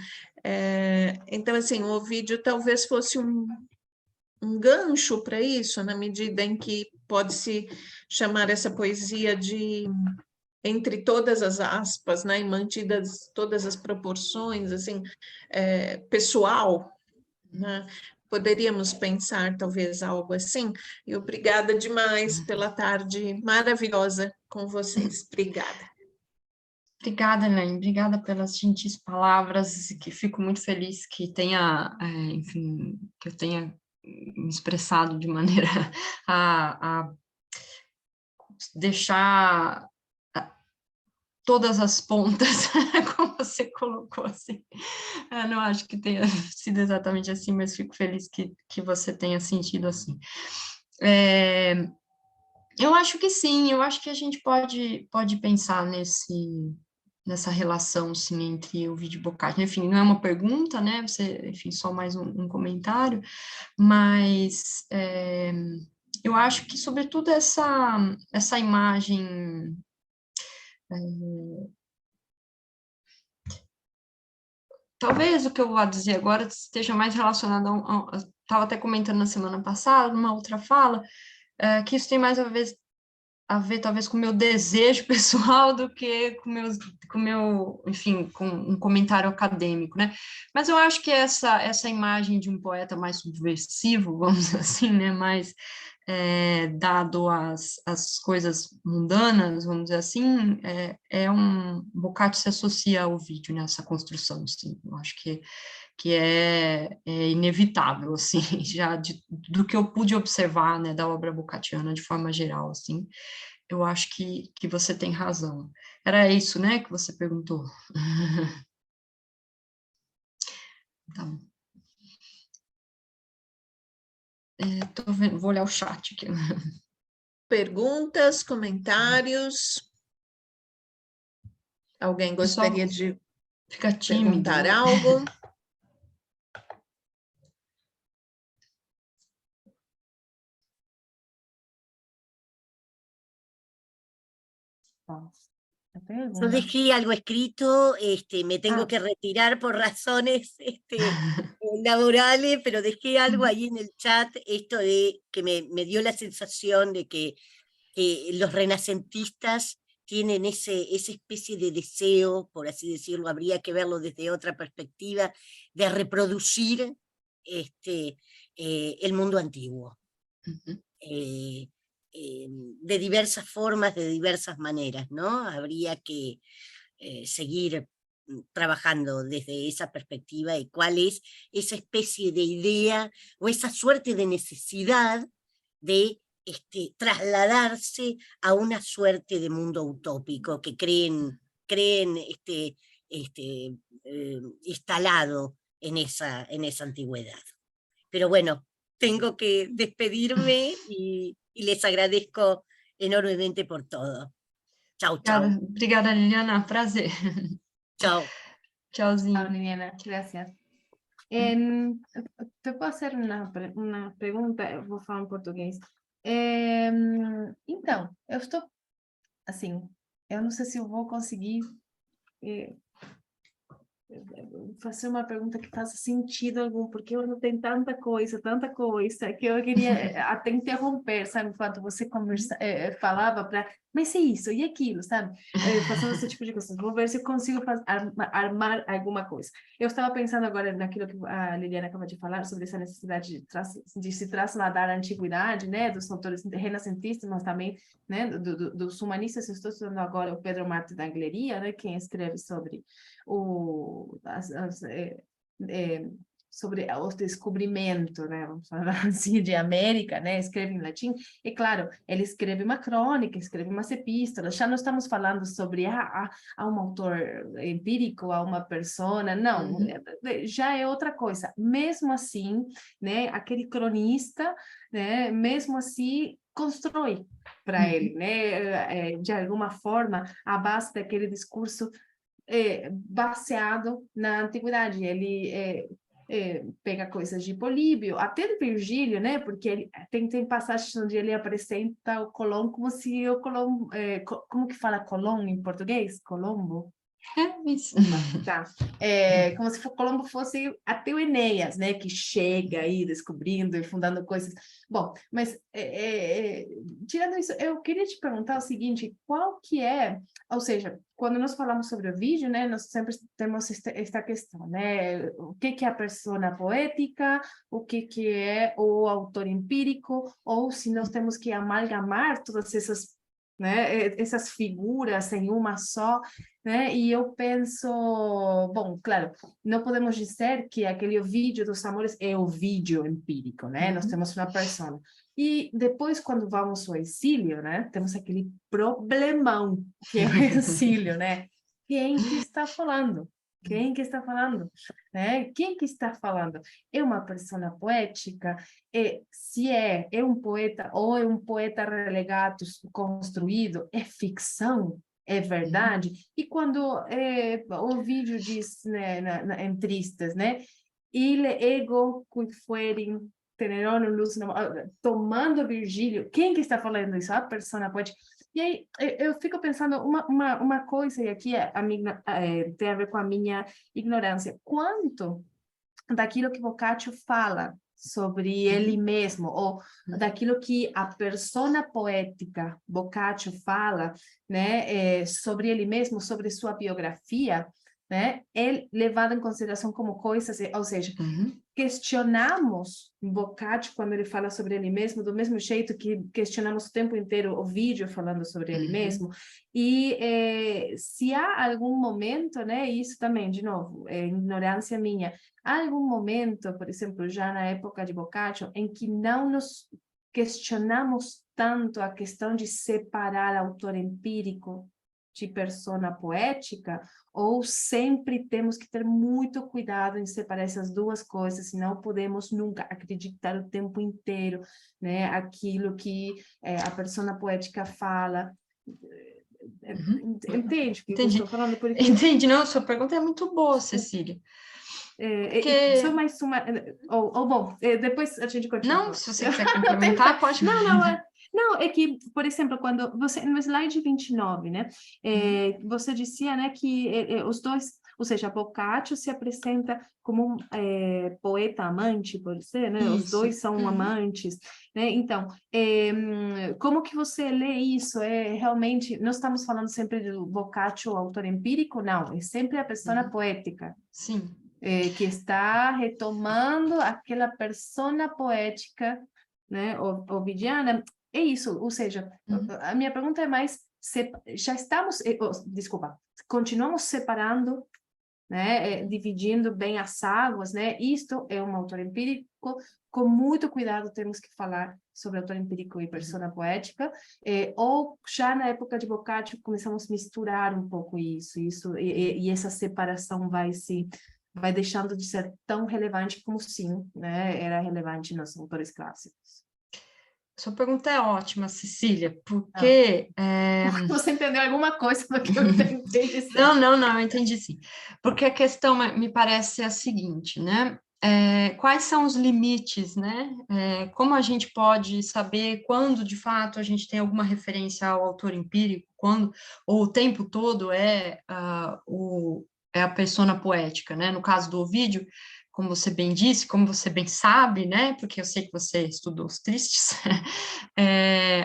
Então, assim, o Ovídio talvez fosse um gancho para isso, na medida em que pode-se chamar essa poesia de, entre todas as aspas, né, e mantidas todas as proporções, assim, pessoal, né? Poderíamos pensar talvez algo assim, e obrigada demais pela tarde maravilhosa com vocês. Obrigada. Obrigada, Elaine, obrigada pelas gentis palavras, que fico muito feliz que tenha, enfim, que eu tenha me expressado de maneira a deixar todas as pontas, como você colocou, assim. Eu não acho que tenha sido exatamente assim, mas fico feliz que você tenha sentido assim. Eu acho que sim, eu acho que a gente pode pensar nessa relação, sim, entre o vídeo e Boccaccio. Enfim, não é uma pergunta, né, enfim, só mais um comentário, mas eu acho que, sobretudo, essa imagem... Talvez o que eu vou dizer agora esteja mais relacionado estava até comentando na semana passada, numa outra fala, que isso tem mais a ver talvez com o meu desejo pessoal do que enfim, com um comentário acadêmico, né? Mas eu acho que essa imagem de um poeta mais subversivo, vamos dizer assim, né? Mais dado às coisas mundanas, vamos dizer assim, Boccaccio se associa ao vídeo nessa construção, assim, eu acho que é inevitável, assim, já do que eu pude observar, né, da obra boccacciana de forma geral, assim, eu acho que você tem razão. Era isso, né, que você perguntou? Tá bom. Vou olhar o chat aqui. Perguntas, comentários? Alguém gostaria de fica tímido, perguntar né? algo? Yo dejé algo escrito, me tengo que retirar por razones laborales, pero dejé algo ahí en el chat, esto de que me dio la sensación de que los renacentistas tienen esa especie de deseo, por así decirlo, habría que verlo desde otra perspectiva, de reproducir el mundo antiguo. De diversas formas, de diversas maneras, ¿no? Habría que seguir trabajando desde esa perspectiva y cuál es esa especie de idea o esa suerte de necesidad de trasladarse a una suerte de mundo utópico que creen instalado en esa antigüedad. Pero bueno, tengo que despedirme y les agradezco enormemente por todo. Chau, chau. Obrigada, Liliana, prazer. Chau. Tchauzinho. Chao, Liliana, gracias. Te posso fazer uma pergunta? Eu vou falar em português. Então, eu estou, assim, eu não sei se eu vou conseguir fazer uma pergunta que faça sentido algum, porque eu não tenho tanta coisa, que eu queria até interromper, sabe, enquanto você falava para, mas é isso e aquilo, sabe, fazendo esse tipo de coisas. Vou ver se eu consigo armar alguma coisa. Eu estava pensando agora naquilo que a Liliana acaba de falar, sobre essa necessidade de se trasladar à antiguidade, né, dos autores renascentistas, mas também, né, dos humanistas. Eu estou estudando agora o Pedro Martí da Angleria, né, quem escreve sobre sobre o descobrimento, né, vamos falar assim, de América, né, escreve em latim, e claro, ele escreve uma crônica, escreve umas epístolas, já não estamos falando sobre um autor empírico, a uma persona, não, já é outra coisa. Mesmo assim, né, aquele cronista, né, mesmo assim, constrói para ele, né, de alguma forma, a base daquele discurso baseado na antiguidade. Ele pega coisas de Políbio, até de Virgílio, né? Porque ele tem passagens onde ele apresenta o Colombo como se o Colombo... como que fala Colombo em português? Colombo? Isso. Tá. Como se o Colombo fosse até o Enéas, né? Que chega aí descobrindo e fundando coisas. Bom, mas tirando isso, eu queria te perguntar o seguinte, qual que é, ou seja, quando nós falamos sobre o vídeo, né, nós sempre temos esta questão, né, o que é a persona poética, o que é o autor empírico, ou se nós temos que amalgamar todas essas, né, essas figuras em uma só, né, e eu penso, bom, claro, não podemos dizer que aquele vídeo dos amores é o vídeo empírico, né, nós temos uma persona. E depois, quando vamos ao exílio, né, temos aquele problemão que é o exílio, né? Quem que está falando? Quem que está falando? Né? Quem que está falando? É uma persona poética? Se é um poeta ou é um poeta relegado, construído? É ficção? É verdade? E quando o vídeo diz, né, em Tristes, né? Il ego quid fuerim tenerono luz, tomando Virgílio, quem que está falando isso? A persona poética. E aí eu fico pensando uma coisa, e aqui tem a ver com a minha ignorância. Quanto daquilo que Boccaccio fala sobre ele mesmo, ou daquilo que a persona poética Boccaccio fala, né, sobre ele mesmo, sobre sua biografia, né, é levado em consideração como coisas, ou seja, questionamos Boccaccio quando ele fala sobre ele mesmo, do mesmo jeito que questionamos o tempo inteiro o vídeo falando sobre ele mesmo, e se há algum momento, né, isso também, de novo, é ignorância minha, há algum momento, por exemplo, já na época de Boccaccio, em que não nos questionamos tanto a questão de separar autor empírico de persona poética, ou sempre temos que ter muito cuidado em separar essas duas coisas, senão podemos nunca acreditar o tempo inteiro, né, aquilo que a persona poética fala. Entende o que eu estou falando? Porque... Entendi, não, sua pergunta é muito boa, Cecília. Porque... Só mais uma... bom, depois a gente continua. Não, se você quiser complementar, pode... Não, é que, por exemplo, quando você, no slide 29, né, você dizia, né, que os dois, ou seja, Boccaccio se apresenta como um poeta amante, pode ser, né? Isso. Os dois são amantes, né? Então, como que você lê isso? Realmente, nós estamos falando sempre do Boccaccio, autor empírico? Não, é sempre a persona poética. Sim. Que está retomando aquela persona poética, né, ovidiana. É isso, ou seja, a minha pergunta é mais, já estamos, desculpa, continuamos separando, né, dividindo bem as águas, né, isto é um autor empírico, com muito cuidado temos que falar sobre autor empírico e persona poética, ou já na época de Boccaccio começamos a misturar um pouco isso e essa separação vai deixando de ser tão relevante como sim, né, era relevante nos autores clássicos. Sua pergunta é ótima, Cecília, porque... Você entendeu alguma coisa do que eu entendi? Não, eu entendi sim. Porque a questão me parece a seguinte, né? quais são os limites, né? Como a gente pode saber quando, de fato, a gente tem alguma referência ao autor empírico, quando, ou o tempo todo é a persona poética, né? No caso do Ovídio, como você bem disse, como você bem sabe, né? Porque eu sei que você estudou os tristes,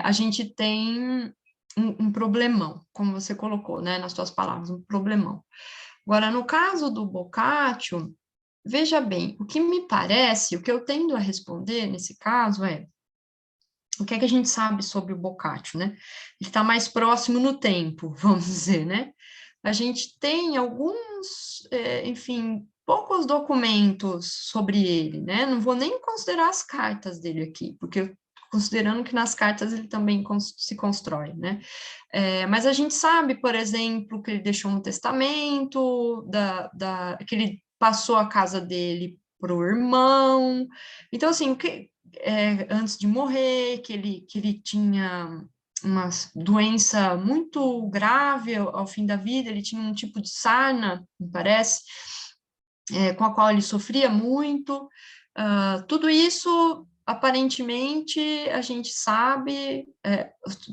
a gente tem um problemão, como você colocou, né? Nas suas palavras, um problemão. Agora, no caso do Boccaccio, veja bem, o que me parece, o que eu tendo a responder nesse caso o que é que a gente sabe sobre o Boccaccio, né? Ele está mais próximo no tempo, vamos dizer, né? A gente tem alguns, enfim, poucos documentos sobre ele, né? Não vou nem considerar as cartas dele aqui, porque considerando que nas cartas ele também se constrói, né? Mas a gente sabe, por exemplo, que ele deixou um testamento, que ele passou a casa dele para o irmão. Então, assim, antes de morrer, que ele tinha uma doença muito grave ao fim da vida, ele tinha um tipo de sarna, me parece, com a qual ele sofria muito. Tudo isso, aparentemente, a gente sabe,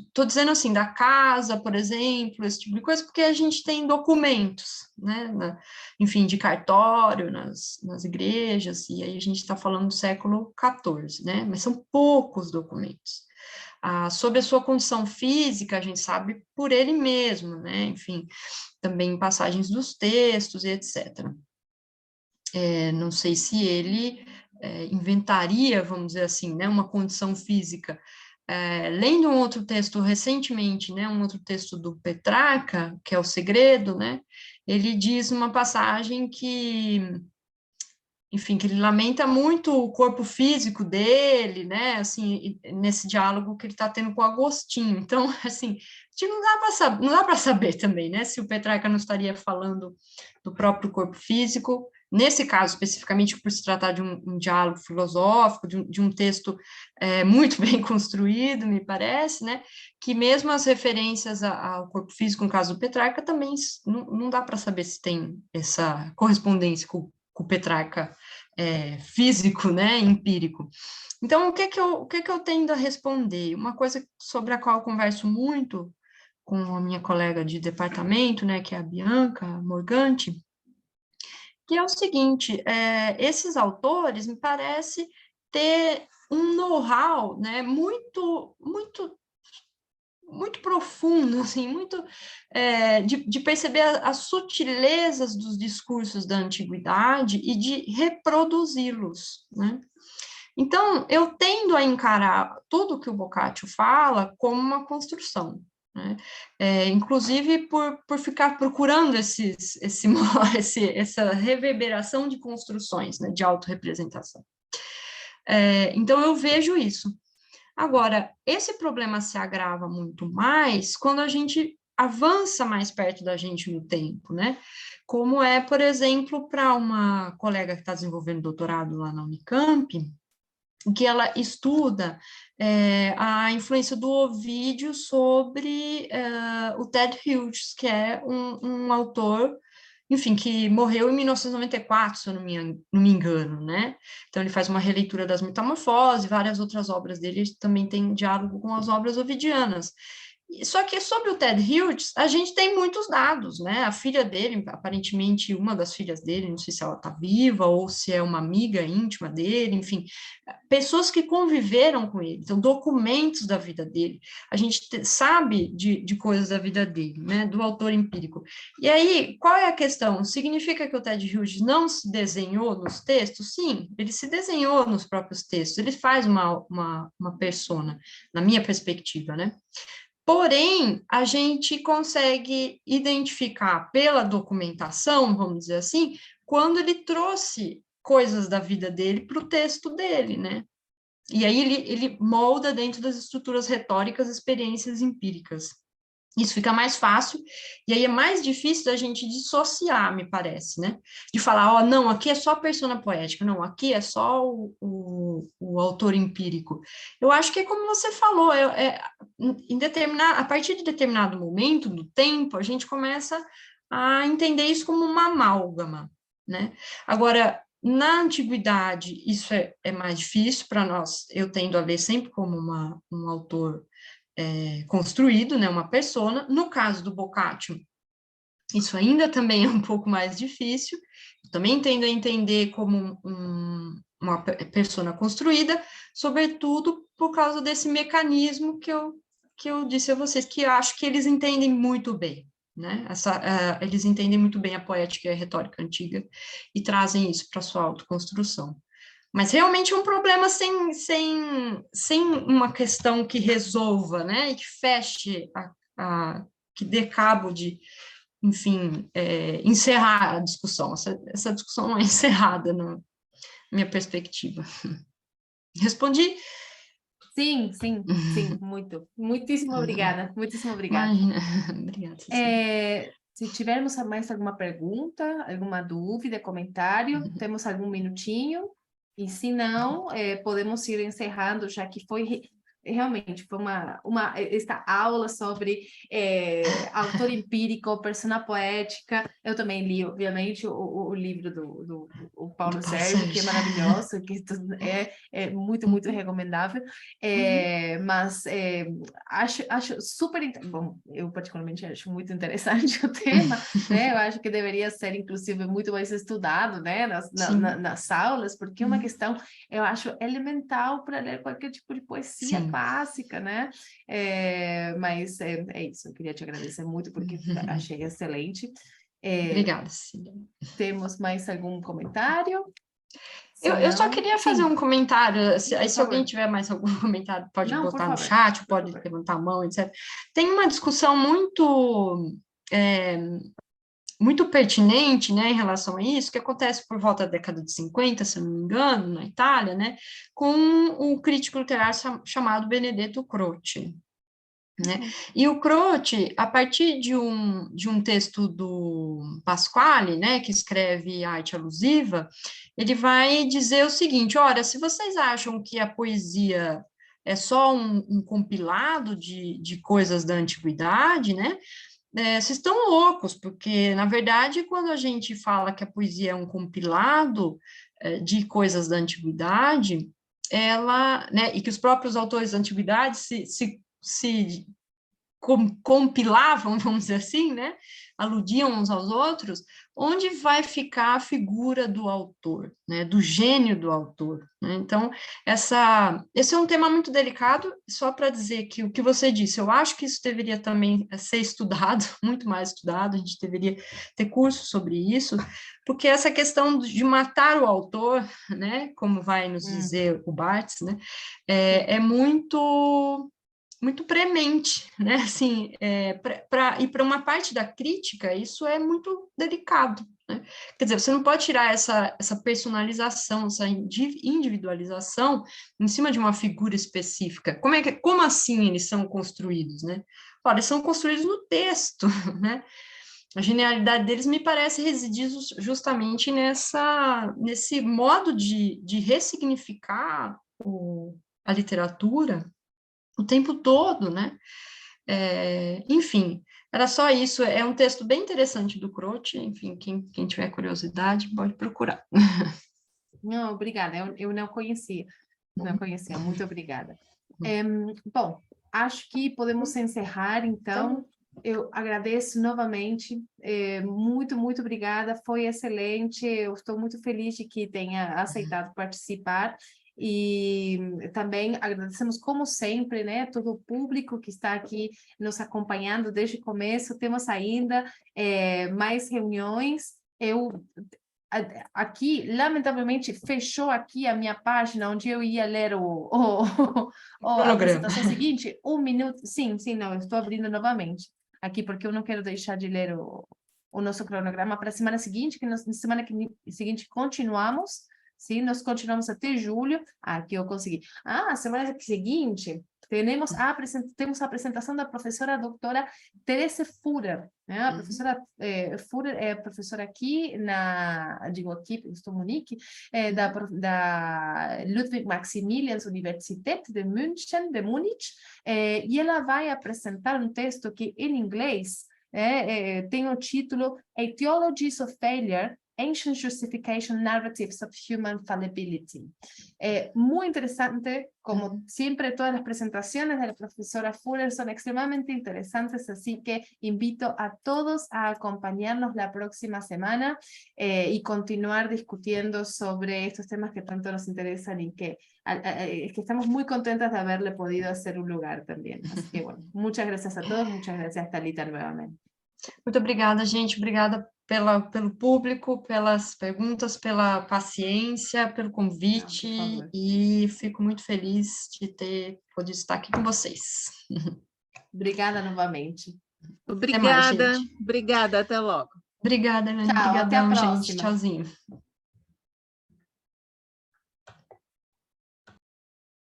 estou dizendo assim, da casa, por exemplo, esse tipo de coisa, porque a gente tem documentos, né, enfim, de cartório nas igrejas, e aí a gente está falando do século XIV, né, mas são poucos documentos. Sobre a sua condição física, a gente sabe por ele mesmo, né, enfim, também passagens dos textos e etc. Não sei se ele inventaria, vamos dizer assim, né, uma condição física. Lendo um outro texto recentemente, né, um outro texto do Petrarca, que é O Segredo, né, ele diz uma passagem que, enfim, que ele lamenta muito o corpo físico dele, né, assim, nesse diálogo que ele está tendo com o Agostinho. Então, assim, a gente não dá para saber também, né, se o Petrarca não estaria falando do próprio corpo físico, nesse caso, especificamente, por se tratar de um diálogo filosófico, de um texto muito bem construído, me parece, né, que mesmo as referências ao corpo físico, no caso do Petrarca, também não dá para saber se tem essa correspondência com o Petrarca físico, né, empírico. Então, o que eu tendo a responder? Uma coisa sobre a qual eu converso muito com a minha colega de departamento, né, que é a Bianca Morganti, que é o seguinte, esses autores, me parece, ter um know-how, né, muito profundo, assim, muito de perceber as sutilezas dos discursos da antiguidade e de reproduzi-los, né? Então, eu tendo a encarar tudo que o Boccaccio fala como uma construção, né? Inclusive por ficar procurando essa reverberação de construções, né, de autorrepresentação. Então, eu vejo isso. Agora, esse problema se agrava muito mais quando a gente avança mais perto da gente no tempo, né? Como é, por exemplo, para uma colega que está desenvolvendo doutorado lá na Unicamp, que ela estuda a influência do Ovídio sobre o Ted Hughes, que é um autor, enfim, que morreu em 1994, se eu não me engano, né? Então, ele faz uma releitura das Metamorfoses, várias outras obras dele também tem diálogo com as obras ovidianas. Só que sobre o Ted Hughes, a gente tem muitos dados, né? A filha dele, aparentemente uma das filhas dele, não sei se ela está viva ou se é uma amiga íntima dele, enfim, pessoas que conviveram com ele, então documentos da vida dele, a gente sabe de coisas da vida dele, né? Do autor empírico. E aí, qual é a questão? Significa que o Ted Hughes não se desenhou nos textos? Sim, ele se desenhou nos próprios textos, ele faz uma persona, na minha perspectiva, né? Porém, a gente consegue identificar pela documentação, vamos dizer assim, quando ele trouxe coisas da vida dele para o texto dele, né? E aí ele molda dentro das estruturas retóricas experiências empíricas. Isso fica mais fácil, e aí é mais difícil da gente dissociar, me parece, né? De falar, ó, não, aqui é só persona poética, não, aqui é só o autor empírico. Eu acho que é como você falou, a partir de determinado momento do tempo, a gente começa a entender isso como uma amálgama, né? Agora, Na antiguidade, isso é mais difícil para nós, eu tendo a ler sempre como um autor construído, né, uma persona. No caso do Boccaccio, isso ainda também é um pouco mais difícil, eu também tendo a entender como uma persona construída, sobretudo por causa desse mecanismo que eu disse a vocês, que eu acho que eles entendem muito bem, né? Eles entendem muito bem a poética e a retórica antiga e trazem isso para a sua autoconstrução. Mas realmente é um problema sem uma questão que resolva, né? E que feche, que dê cabo de, enfim, encerrar a discussão. Essa discussão não é encerrada, na minha perspectiva. Respondi? Sim, sim, sim, muito. Muitíssimo obrigada, muitíssimo obrigada. Imagina. Obrigada, Cecília. Se tivermos mais alguma pergunta, alguma dúvida, comentário, temos algum minutinho, e se não, podemos ir encerrando, já que realmente foi esta aula sobre autor empírico, persona poética. Eu também li, obviamente, o livro do Paulo Sérgio, que é maravilhoso, que é muito, muito recomendável, mas acho super... Bom, eu particularmente acho muito interessante o tema, né? Eu acho que deveria ser, inclusive, muito mais estudado, né? Nas aulas, porque é uma questão, eu acho, elemental para ler qualquer tipo de poesia clássica, né? Mas é isso, eu queria te agradecer muito, porque achei excelente. Obrigada, Cecília. Temos mais algum comentário? Eu só queria fazer um comentário, se alguém tiver mais algum comentário, pode botar no chat, pode levantar a mão, etc. Tem uma discussão muito pertinente, né, em relação a isso, que acontece por volta da década de 50, se eu não me engano, na Itália, né, com um crítico literário chamado Benedetto Croce, né? E o Croce, a partir de um texto do Pasquale, né, que escreve Arte Alusiva, ele vai dizer o seguinte: olha, se vocês acham que a poesia é só um compilado de coisas da antiguidade, né, vocês estão loucos, porque, na verdade, quando a gente fala que a poesia é um compilado de coisas da antiguidade, né, e que os próprios autores da antiguidade se compilavam, vamos dizer assim, né, aludiam uns aos outros, onde vai ficar a figura do autor, né, do gênio do autor, né? Então, esse é um tema muito delicado, só para dizer que o que você disse, eu acho que isso deveria também ser estudado, muito mais estudado, a gente deveria ter curso sobre isso, porque essa questão de matar o autor, né, como vai nos dizer o Barthes, né, é muito premente, né? Assim, e para uma parte da crítica, isso é muito delicado, né? Quer dizer, você não pode tirar essa personalização, essa individualização em cima de uma figura específica. Como assim eles são construídos, né? Olha, eles são construídos no texto, né? A genialidade deles me parece residir justamente nesse modo de ressignificar a literatura o tempo todo, né? Enfim, era só isso. É um texto bem interessante do Croce, enfim, quem tiver curiosidade pode procurar. Não, obrigada, eu não conhecia, muito obrigada. Bom, acho que podemos encerrar, então. Eu agradeço novamente, muito, muito obrigada, foi excelente, eu estou muito feliz de que tenha aceitado participar, e também agradecemos, como sempre, né, todo o público que está aqui nos acompanhando desde o começo. Temos ainda mais reuniões. Aqui, lamentavelmente, fechou aqui a minha página, onde eu ia ler a apresentação seguinte. Um minuto, sim, não, eu estou abrindo novamente aqui, porque eu não quero deixar de ler o nosso cronograma para a semana seguinte, que na semana seguinte continuamos, sim, nós continuamos até julho. Aqui eu consegui. Semana seguinte, temos a apresentação da professora doutora Teresa Führer, né? A professora Führer é professora aqui estou em Munique, da Ludwig Maximilians Universität de Múnich, e ela vai apresentar um texto que, em inglês, tem o título A Theology of Failure, Ancient Justification Narratives of Human Fallibility. Muy interesante, como siempre todas las presentaciones de la profesora Fuller son extremadamente interesantes, así que invito a todos a acompañarnos la próxima semana y continuar discutiendo sobre estos temas que tanto nos interesan y que estamos muy contentas de haberle podido hacer un lugar también. Así que bueno, muchas gracias a todos, muchas gracias Thalita nuevamente. Muito obrigada, gente. Obrigada pelo público, pelas perguntas, pela paciência, pelo convite. Não, e fico muito feliz de ter podido estar aqui com vocês. Obrigada novamente. Obrigada, mais, gente. obrigada, até logo. Obrigada, Elaine. Tchau, até a Obrigadão, gente. próxima. Tchauzinho.